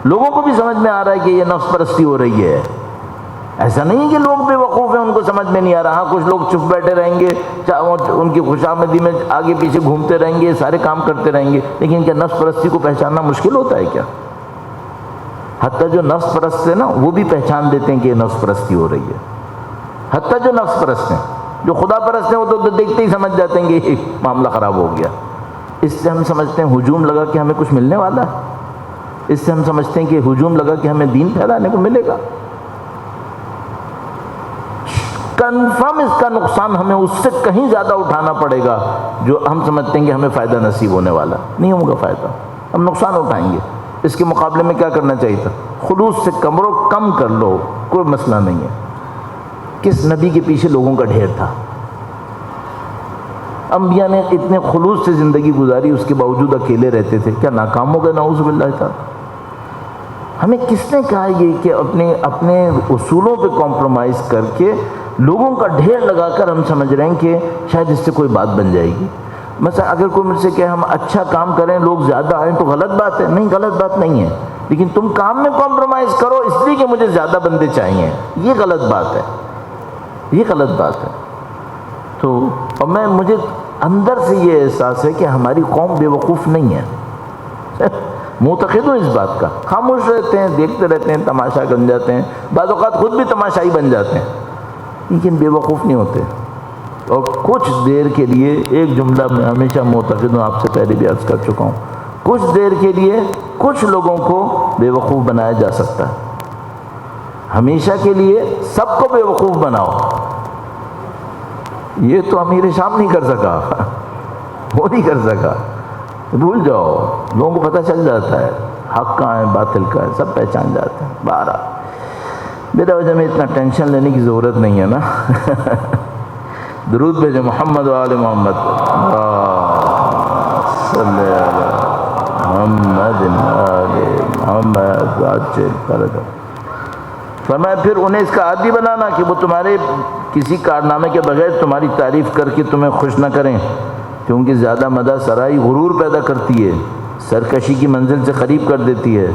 لوگوں کو بھی سمجھ میں آ رہا ہے کہ یہ نفس پرستی ہو رہی ہے، ایسا نہیں کہ لوگ بے وقوف ہیں ان کو سمجھ میں نہیں آ رہا۔ ہاں کچھ لوگ چپ بیٹھے رہیں گے، ان کی خوش آمدی میں آگے پیچھے گھومتے رہیں گے، سارے کام کرتے رہیں گے، لیکن کیا نفس پرستی کو پہچاننا مشکل ہوتا ہے کیا؟ حتیٰ جو نفس پرست ہیں نا وہ بھی پہچان دیتے ہیں کہ یہ نفس پرستی ہو رہی ہے، حتیٰ جو نفس پرست ہیں۔ جو خدا پرست ہیں وہ تو دیکھتے ہی سمجھ جاتے ہیں کہ یہ معاملہ خراب ہو گیا۔ اس سے ہم سمجھتے ہیں ہجوم لگا کہ ہمیں کچھ ملنے والا ہے، اس سے ہم سمجھتے ہیں کہ ہجوم لگا کہ ہمیں دین پھیلانے کو ملے گا۔ کنفرم اس کا نقصان ہمیں اس سے کہیں زیادہ اٹھانا پڑے گا جو ہم سمجھتے ہیں کہ ہمیں فائدہ نصیب ہونے والا، نہیں ہوگا فائدہ، ہم نقصان اٹھائیں گے۔ اس کے مقابلے میں کیا کرنا چاہیے تھا؟ خلوص سے کم کر لو، کوئی مسئلہ نہیں ہے۔ کس نبی کے پیچھے لوگوں کا ڈھیر تھا، انبیاء نے اتنے خلوص سے زندگی گزاری، اس کے باوجود اکیلے رہتے تھے، کیا ناکام ہو گئے؟ نعوذ باللہ تعالی۔ ہمیں کس نے کہا یہ کہ اپنے اصولوں پہ کمپرومائز کر کے لوگوں کا ڈھیر لگا کر ہم سمجھ رہے ہیں کہ شاید اس سے کوئی بات بن جائے گی. مثلا اگر کوئی مجھ سے کہ ہم اچھا کام کریں لوگ زیادہ آئیں تو غلط بات ہے؟ نہیں، غلط بات نہیں ہے، لیکن تم کام میں کمپرومائز کرو اس لیے کہ مجھے زیادہ بندے چاہیے، یہ غلط بات ہے، یہ غلط بات ہے. تو اور مجھے اندر سے یہ احساس ہے کہ ہماری قوم بے وقوف نہیں ہے. معتقد ہوں اس بات کا. خاموش رہتے ہیں، دیکھتے رہتے ہیں، تماشا بن جاتے ہیں، بعض اوقات خود بھی تماشائی بن جاتے ہیں، لیکن بے وقوف نہیں ہوتے. اور کچھ دیر کے لیے ایک جملہ میں ہمیشہ معتقد ہوں، آپ سے پہلے بھی عرض کر چکا ہوں، کچھ دیر کے لیے کچھ لوگوں کو بے وقوف بنایا جا سکتا ہے. ہمیشہ کے لیے سب کو بے وقوف بناؤ، یہ تو امیر شام نہیں کر سکا، وہ نہیں کر سکا. بھول جاؤ، لوگوں کو پتہ چل جاتا ہے حق کہاں ہے باطل کہاں ہے، سب پہچان جاتے ہیں. بہرحال میرا وجہ میں اتنا ٹینشن لینے کی ضرورت نہیں ہے نا. درود بھیجو محمد و آل محمد. صلی علی محمد آل محمد. فرمایا پھر انہیں اس کا عادی بنانا کہ وہ تمہارے کسی کارنامے کے بغیر تمہاری تعریف کر کے تمہیں خوش نہ کریں، کیونکہ زیادہ مدح سرائی غرور پیدا کرتی ہے، سرکشی کی منزل سے قریب کر دیتی ہے.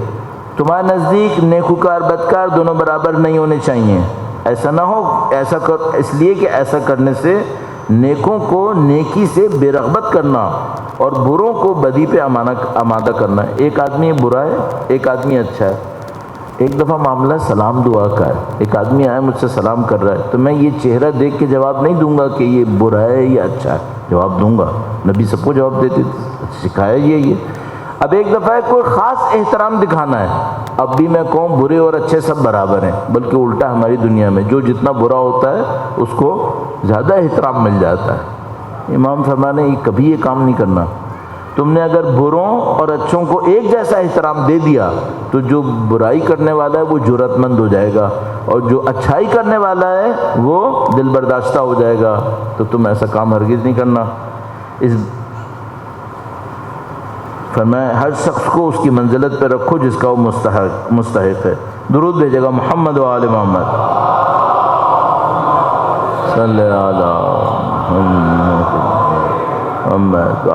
تمہارے نزدیک نیکوکار بدکار دونوں برابر نہیں ہونے چاہیے. ایسا نہ ہو، ایسا کر اس لیے کہ ایسا کرنے سے نیکوں کو نیکی سے بے رغبت کرنا اور بروں کو بدی پہ آمادہ کرنا ہے. ایک آدمی برا ہے، ایک آدمی اچھا ہے. ایک دفعہ معاملہ سلام دعا کا ہے. ایک آدمی آیا مجھ سے سلام کر رہا ہے، تو میں یہ چہرہ دیکھ کے جواب نہیں دوں گا کہ یہ برا ہے یا اچھا ہے، جواب دوں گا. نبی سب کو جواب دیتے تھے، سکھایا یہ. اب ایک دفعہ کوئی خاص احترام دکھانا ہے. اب بھی میں کہوں برے اور اچھے سب برابر ہیں، بلکہ الٹا ہماری دنیا میں جو جتنا برا ہوتا ہے اس کو زیادہ احترام مل جاتا ہے. امام فرمانے یہ کبھی یہ کام نہیں کرنا. تم نے اگر بروں اور اچھوں کو ایک جیسا احترام دے دیا تو جو برائی کرنے والا ہے وہ جرأت مند ہو جائے گا، اور جو اچھائی کرنے والا ہے وہ دل برداشتہ ہو جائے گا. تو تم ایسا کام ہرگز نہیں کرنا. اس فرمایا ہر شخص کو اس کی منزلت پہ رکھو جس کا وہ مستحق ہے. درود بھیجے گا محمد و آل محمد. صلی علی محمد.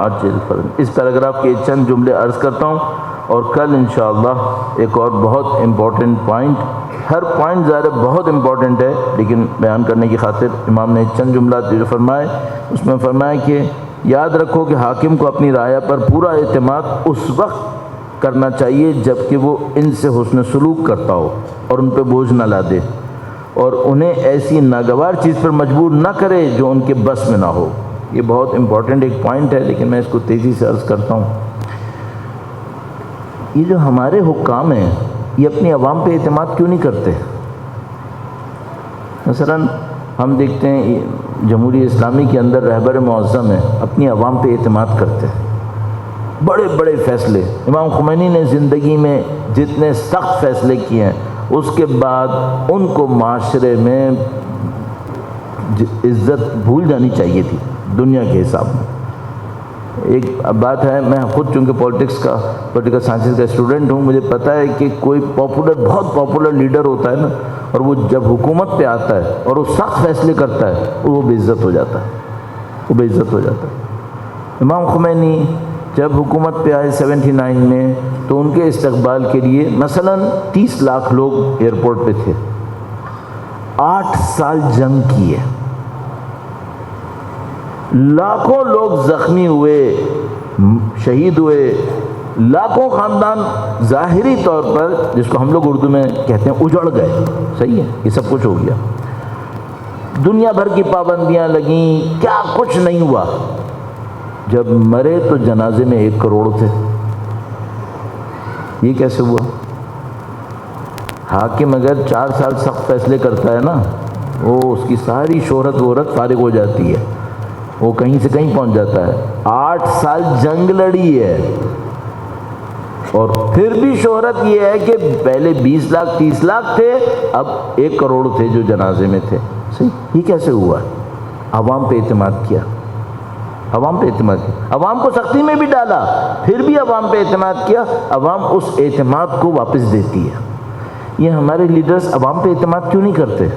اس پیراگراف کے چند جملے عرض کرتا ہوں، اور کل انشاءاللہ ایک اور بہت امپورٹنٹ پوائنٹ، ہر پوائنٹ ظاہر بہت امپورٹنٹ ہے لیکن بیان کرنے کی خاطر امام نے چند جملات جو فرمائے، اس میں فرمایا کہ یاد رکھو کہ حاکم کو اپنی رعایا پر پورا اعتماد اس وقت کرنا چاہیے جب کہ وہ ان سے حسن سلوک کرتا ہو اور ان پہ بوجھ نہ لا دے، اور انہیں ایسی ناگوار چیز پر مجبور نہ کرے جو ان کے بس میں نہ ہو. یہ بہت امپورٹنٹ ایک پوائنٹ ہے، لیکن میں اس کو تیزی سے عرض کرتا ہوں. یہ جو ہمارے حکام ہیں یہ اپنی عوام پہ اعتماد کیوں نہیں کرتے؟ مثلا ہم دیکھتے ہیں جمہوریہ اسلامی کے اندر رہبر معظم ہے، اپنی عوام پہ اعتماد کرتے ہیں. بڑے بڑے فیصلے امام خمینی نے زندگی میں جتنے سخت فیصلے کیے ہیں، اس کے بعد ان کو معاشرے میں عزت بھول جانی چاہیے تھی دنیا کے حساب میں. ایک بات ہے، میں خود چونکہ پولیٹیکل سائنسز کا اسٹوڈنٹ ہوں، مجھے پتہ ہے کہ کوئی بہت پاپولر لیڈر ہوتا ہے نا، اور وہ جب حکومت پہ آتا ہے اور وہ سخت فیصلے کرتا ہے وہ بے عزت ہو جاتا ہے، وہ بے عزت ہو جاتا ہے. امام خمینی جب حکومت پہ آئے 79 میں، تو ان کے استقبال کے لیے مثلا 30 لاکھ لوگ ایئرپورٹ پہ تھے. 8 سال جنگ کی ہے، لاکھوں لوگ زخمی ہوئے، شہید ہوئے، لاکھوں خاندان ظاہری طور پر جس کو ہم لوگ اردو میں کہتے ہیں اجڑ گئے. صحیح ہے، یہ سب کچھ ہو گیا. دنیا بھر کی پابندیاں لگیں، کیا کچھ نہیں ہوا. جب مرے تو جنازے میں 1 کروڑ تھے. یہ کیسے ہوا؟ حاکم اگر 4 سال سخت فیصلے کرتا ہے نا، وہ اس کی ساری شہرت وہرت فارغ ہو جاتی ہے، وہ کہیں سے کہیں پہنچ جاتا ہے. 8 سال جنگ لڑی ہے، اور پھر بھی شہرت یہ ہے کہ پہلے 20 لاکھ 30 لاکھ تھے، اب 1 کروڑ تھے جو جنازے میں تھے. صحیح، یہ کیسے ہوا؟ عوام پہ اعتماد کیا، عوام پہ اعتماد کیا. عوام کو سختی میں بھی ڈالا، پھر بھی عوام پہ اعتماد کیا. عوام اس اعتماد کو واپس دیتی ہے. یہ ہمارے لیڈرز عوام پہ اعتماد کیوں نہیں کرتے؟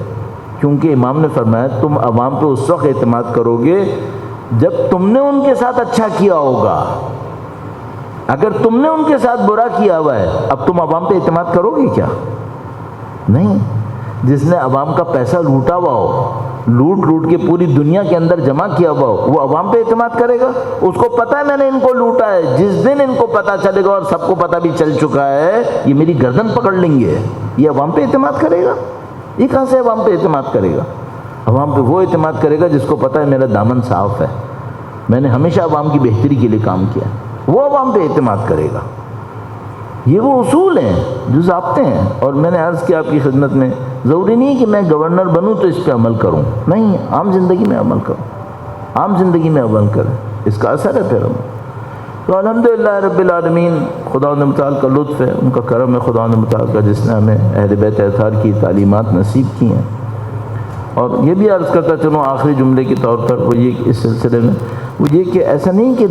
کیونکہ امام نے فرمایا تم عوام پہ اس وقت اعتماد کرو گے جب تم نے ان کے ساتھ اچھا کیا ہوگا. اگر تم نے ان کے ساتھ برا کیا ہوا ہے اب تم عوام پہ اعتماد کرو گے کیا؟ نہیں. جس نے عوام کا پیسہ لوٹا ہوا ہو، لوٹ کے پوری دنیا کے اندر جمع کیا ہوا ہو، وہ عوام پہ اعتماد کرے گا؟ اس کو پتہ ہے میں نے ان کو لوٹا ہے. جس دن ان کو پتہ چلے گا اور سب کو پتہ بھی چل چکا ہے یہ میری گردن پکڑ لیں گے، یہ عوام پہ اعتماد کرے گا؟ یہ کہاں سے عوام پہ اعتماد کرے گا؟ عوام پہ وہ اعتماد کرے گا جس کو پتہ ہے میرا دامن صاف ہے، میں نے ہمیشہ عوام کی بہتری کے لیے کام کیا، وہ عوام پہ اعتماد کرے گا. یہ وہ اصول ہیں جو ضابطے ہیں. اور میں نے عرض کیا آپ کی خدمت میں، ضروری نہیں کہ میں گورنر بنوں تو اس پہ عمل کروں، نہیں، عام زندگی میں عمل کروں، عام زندگی میں عمل کریں، اس کا اثر ہے پھر ہم. تو الحمدللہ رب العالمین، خدا متعال کا لطف ہے، ان کا کرم ہے خدا متعال کا، جس نے ہمیں اہل بیت اطہار کی تعلیمات نصیب کی ہیں. اور یہ بھی عرض کرتا چلوں آخری جملے کے طور پر، وہ یہ اس سلسلے میں وہ یہ کہ ایسا نہیں کہ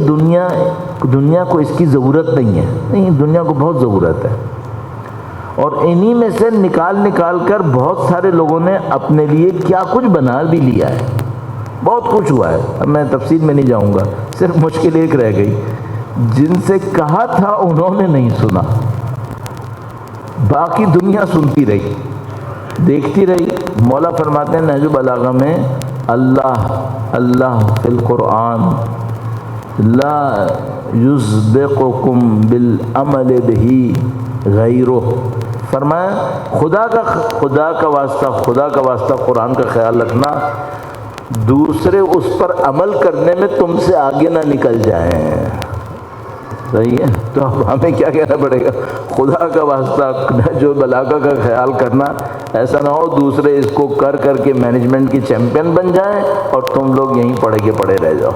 دنیا کو اس کی ضرورت نہیں ہے، نہیں، دنیا کو بہت ضرورت ہے. اور انہی میں سے نکال کر بہت سارے لوگوں نے اپنے لیے کیا کچھ بنا بھی لیا ہے، بہت کچھ ہوا ہے. اب میں تفصیل میں نہیں جاؤں گا، صرف مشکل ایک رہ گئی، جن سے کہا تھا انہوں نے نہیں سنا، باقی دنیا سنتی رہی، دیکھتی رہی. مولا فرماتے ہیں نہج البلاغہ میں، اللہ فی القرآن لا یسبقکم بالعمل بہ غیرہ. فرمایا خدا کا واسطہ قرآن کا خیال رکھنا، دوسرے اس پر عمل کرنے میں تم سے آگے نہ نکل جائیں. صحیح ہے؟ تو اب ہمیں کیا کہنا پڑے گا؟ خدا کا واسطہ جو بلاغہ کا خیال کرنا، ایسا نہ ہو دوسرے اس کو کر کے مینجمنٹ کی چیمپئن بن جائیں اور تم لوگ یہیں پڑے رہ جاؤ،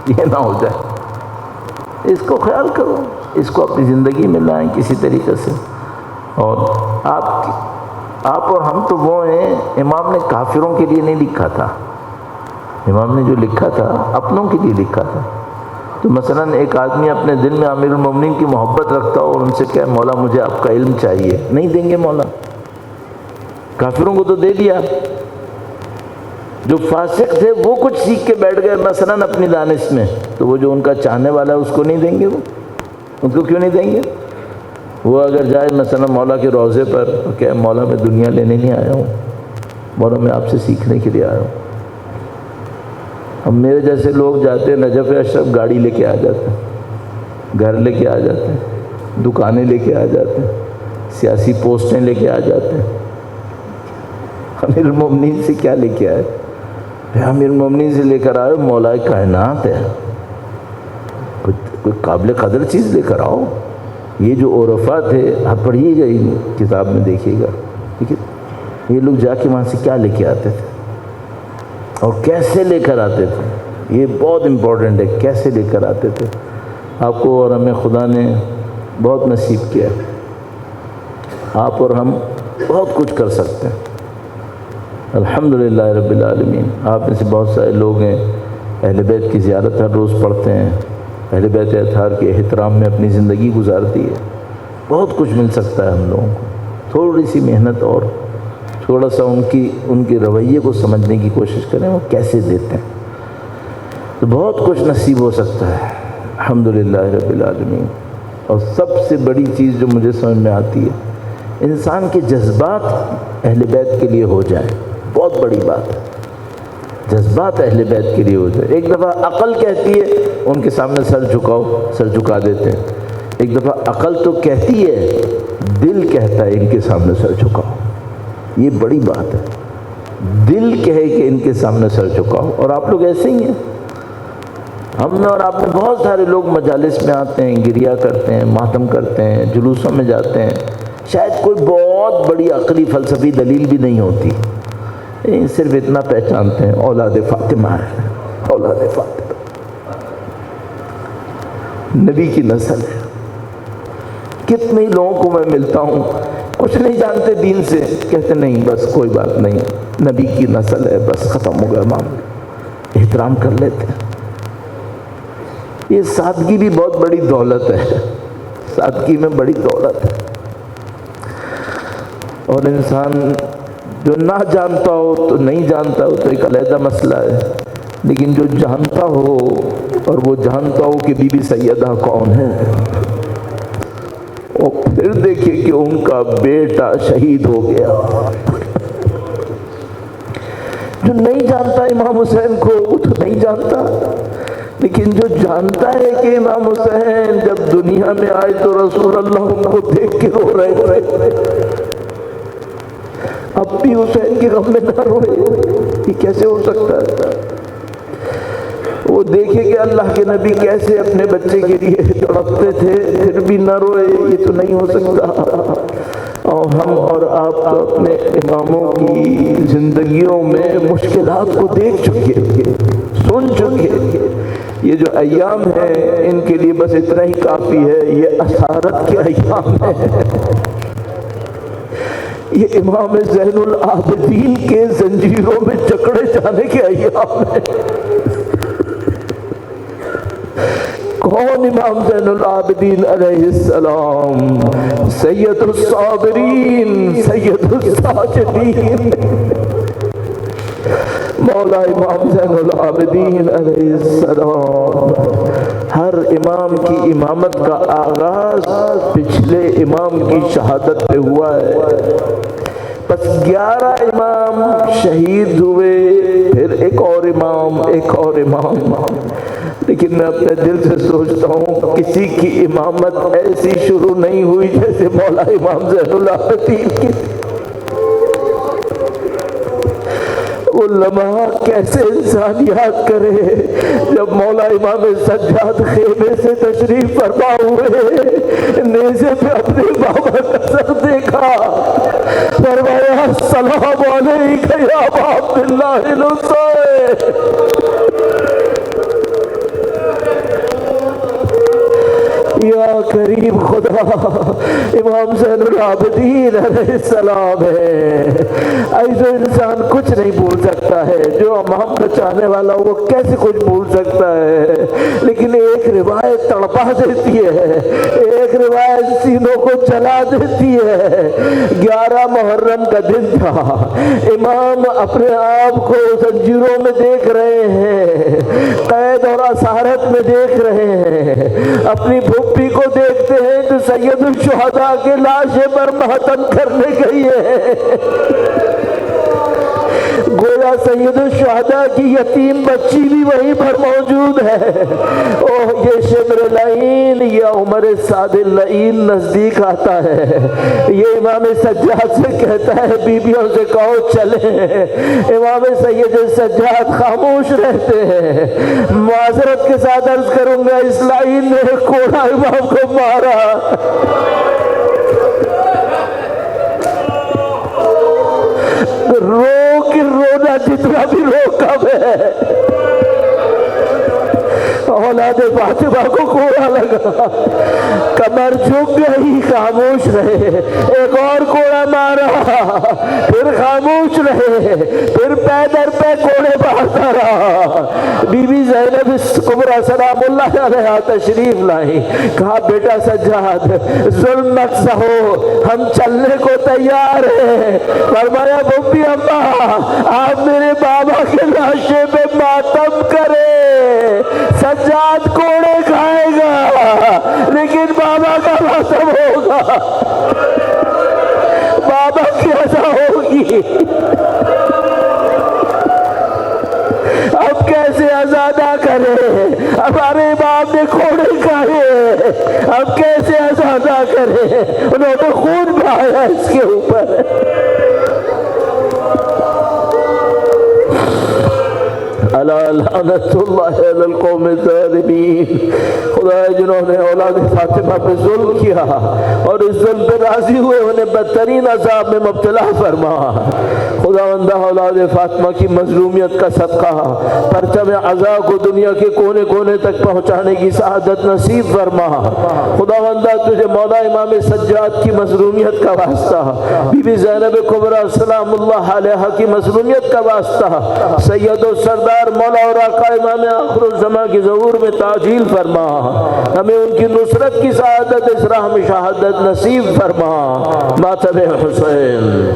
یہ نہ ہو جائے. اس کو خیال کرو، اس کو اپنی زندگی میں لائیں کسی طریقے سے. اور آپ اور ہم تو وہ ہیں، امام نے کافروں کے لیے نہیں لکھا تھا، امام نے جو لکھا تھا اپنوں کے لیے لکھا تھا. تو مثلا ایک آدمی اپنے دل میں امیر المومنین کی محبت رکھتا ہو اور ان سے کہے مولا مجھے آپ کا علم چاہیے، نہیں دیں گے مولا. کافروں کو تو دے دیا. جو فاسق تھے وہ کچھ سیکھ کے بیٹھ گئے مثلا اپنی دانش میں، تو وہ جو ان کا چاہنے والا ہے اس کو نہیں دیں گے؟ وہ ان کو کیوں نہیں دیں گے؟ وہ اگر جائے مثلا مولا کے روضے پر کہ مولا میں دنیا لینے نہیں آیا ہوں، مولا میں آپ سے سیکھنے کے لیے آیا ہوں. اب میرے جیسے لوگ جاتے ہیں نجف اشرف، گاڑی لے کے آ جاتے ہیں، گھر لے کے آ جاتے ہیں، دکانیں لے کے آ جاتے ہیں، سیاسی پوسٹیں لے کے آ جاتے ہیں. امیر المومنین سے کیا لے کے آئے؟ امیر المومنین سے لے کر آئے مولا کائنات ہے، کوئی قابل قدر چیز لے کر آؤ. یہ جو عرفا تھے آپ پڑھیے گا ان کتاب میں دیکھیے گا، ٹھیک ہے، یہ لوگ جا کے وہاں سے کیا لے کے آتے تھے اور کیسے لے کر آتے تھے. یہ بہت امپورٹنٹ ہے، کیسے لے کر آتے تھے. آپ کو اور ہمیں خدا نے بہت نصیب کیا، آپ اور ہم بہت کچھ کر سکتے ہیں الحمدللہ رب العالمین. آپ میں سے بہت سارے لوگ ہیں اہل بیت کی زیارت ہر روز پڑھتے ہیں، اہل بیت اطہار کے احترام میں اپنی زندگی گزارتی ہے. بہت کچھ مل سکتا ہے ہم لوگوں کو، تھوڑی سی محنت اور تھوڑا سا ان کے رویے کو سمجھنے کی کوشش کریں، وہ کیسے دیتے ہیں تو بہت کچھ نصیب ہو سکتا ہے الحمدللہ رب العالمین. اور سب سے بڑی چیز جو مجھے سمجھ میں آتی ہے، انسان کے جذبات اہل بیت کے لیے ہو جائیں، بہت بڑی بات ہے. جذبات اہل بیت کے لیے ہو جائے. ایک دفعہ عقل کہتی ہے ان کے سامنے سر جھکاؤ، سر جھکا دیتے ہیں. ایک دفعہ عقل تو کہتی ہے، دل کہتا ہے ان کے سامنے سر جھکاؤ. یہ بڑی بات ہے، دل کہے کہ ان کے سامنے سر جھکاؤ. اور آپ لوگ ایسے ہی ہیں، ہم نے اور آپ نے بہت سارے لوگ مجالس میں آتے ہیں، گریہ کرتے ہیں، ماتم کرتے ہیں، جلوسوں میں جاتے ہیں، شاید کوئی بہت بڑی عقلی فلسفی دلیل بھی نہیں ہوتی، صرف اتنا پہچانتے ہیں اولاد فاطمہ ہے، اولاد فاطمہ نبی کی نسل ہے. کتنے ہی لوگوں کو میں ملتا ہوں کچھ نہیں جانتے دین سے، کہتے نہیں بس کوئی بات نہیں، نبی کی نسل ہے، بس ختم ہو گیا معاملہ، احترام کر لیتے ہیں. یہ سادگی بھی بہت بڑی دولت ہے، سادگی میں بڑی دولت ہے. اور انسان جو نہ جانتا ہو تو نہیں جانتا ہو تو ایک علیحدہ مسئلہ ہے، لیکن جو جانتا ہو اور وہ جانتا ہو کہ بی بی سیدہ کون ہے، اور پھر دیکھیں کہ ان کا بیٹا شہید ہو گیا۔ جو نہیں جانتا امام حسین کو وہ تو نہیں جانتا، لیکن جو جانتا ہے کہ امام حسین جب دنیا میں آئے تو رسول اللہ ان کو دیکھ کے رو رہے تھے، اب بھی حسین کے غم میں نہ روئے، یہ کیسے ہو سکتا ہے؟ وہ دیکھے کہ اللہ کے نبی کیسے اپنے بچے کے لیے تڑپتے تھے، پھر بھی نہ روئے، یہ تو نہیں ہو سکتا۔ اور ہم اور آپ تو اپنے اماموں کی زندگیوں میں مشکلات کو دیکھ چکے، سن چکے۔ یہ جو ایام ہیں ان کے لیے بس اتنا ہی کافی ہے، یہ اسارت کے ایام ہیں، یہ امام زین العابدین کے زنجیروں میں جکڑے جانے کے ایام ہیں۔ کون امام زین العابدین علیہ السلام؟ سید الصابرین، سید الساجدین، مولا امام زین العابدین علیہ السلام۔ ہر امام کی امامت کا آغاز پچھلے امام کی شہادت پہ ہوا ہے، بس 11 امام شہید ہوئے، پھر ایک اور امام، ایک اور امام۔ لیکن میں اپنے دل سے سوچتا ہوں کسی کی امامت ایسی شروع نہیں ہوئی جیسے مولا امام زین العابدین کی۔ وہ لمحہ کیسے انسان یاد کرے جب مولا امام سجاد خیمے سے تشریف فرما ہوئے، نیزے پہ اپنے بابا کا سر دیکھا، فرمایا السلام علیک یا ابا عبداللہ الحسین۔ یا کریم خدا، امام زین العابدین علیہ السلام ہے۔ ایسا انسان کچھ نہیں بھول سکتا ہے، جو امام کا چاہنے والا وہ کیسے کچھ بھول سکتا ہے؟ لیکن ایک روایت تڑپا دیتی ہے، ایک روایت سینوں کو جلا دیتی ہے۔ 11 محرم کا دن تھا، امام اپنے آپ کو زنجیروں میں دیکھ رہے ہیں، قید اور اسارت میں دیکھ رہے ہیں، اپنی پھوپھی کو دیکھتے ہیں جو سید الشہداء کے لاشیں پر ماتم کرنے گئی ہے۔ گویا سید الشہداء کی یتیم بچی بھی وہیں پر موجود ہے۔ اوہ یہ شمر لعین یا عمر سعد اللعین نزدیک آتا ہے، یہ امام سجاد سے کہتا ہے بیویوں سے کہو چلیں۔ امام سید سجاد خاموش رہتے ہیں۔ معذرت کے ساتھ عرض کروں گا، اس لعین نے کوڑا امام کو مارا۔ رو کے رونا جتنا بھی رو کم ہے۔ اولاد فاطمہ کو کوڑا لگا، کمر جھک گئی، خاموش رہے، ایک اور کوڑا مارا، پھر خاموش رہے، پھر پے در پے کوڑے مارتا رہا۔ بی بی زینب کبریٰ سلام اللہ علیہا تشریف لائی، کہا بیٹا سجاد ظلم مت سہو، ہم چلنے کو تیار ہیں۔ فرمایا بھوپی اماں آپ میرے بابا کے لاشے پہ ماتم کرے، سجاد کوڑے کھائے گا لیکن بابا کا ماتم ہوگا، بابا کی عزا ہوگی۔ اب کیسے عزا نہ کرے؟ ہمارے امام نے کوڑے کھائے، اب کیسے عزا نہ کرے؟ انہوں نے خون بہایا اس کے اوپر۔ الا لعنت اللہ علی القوم الظالمین۔ خدا جنہوں نے اولاد فاطمہ پہ ظلم کیا اور اس ظلم پہ راضی ہوئے انہیں بدترین عذاب میں مبتلا فرما۔ خداوندہ اولاد فاطمہ کی مظلومیت کا صدقہ پرچم عزا کو دنیا کے کونے کونے تک پہنچانے کی سعادت نصیب فرما۔ خداوندہ تجھے مولا امام سجاد کی مظلومیت کا واسطہ، بی بی زینب کبریٰ سلام اللہ علیہا کی مظلومیت کا واسطہ، سید و سردار مولا اور آقا امام آخر الزمان کی ظہور میں تعجیل فرما، ہمیں ان کی نصرت کی سعادت اس راہ میں شہادت نصیب فرما۔ ماتم حسین۔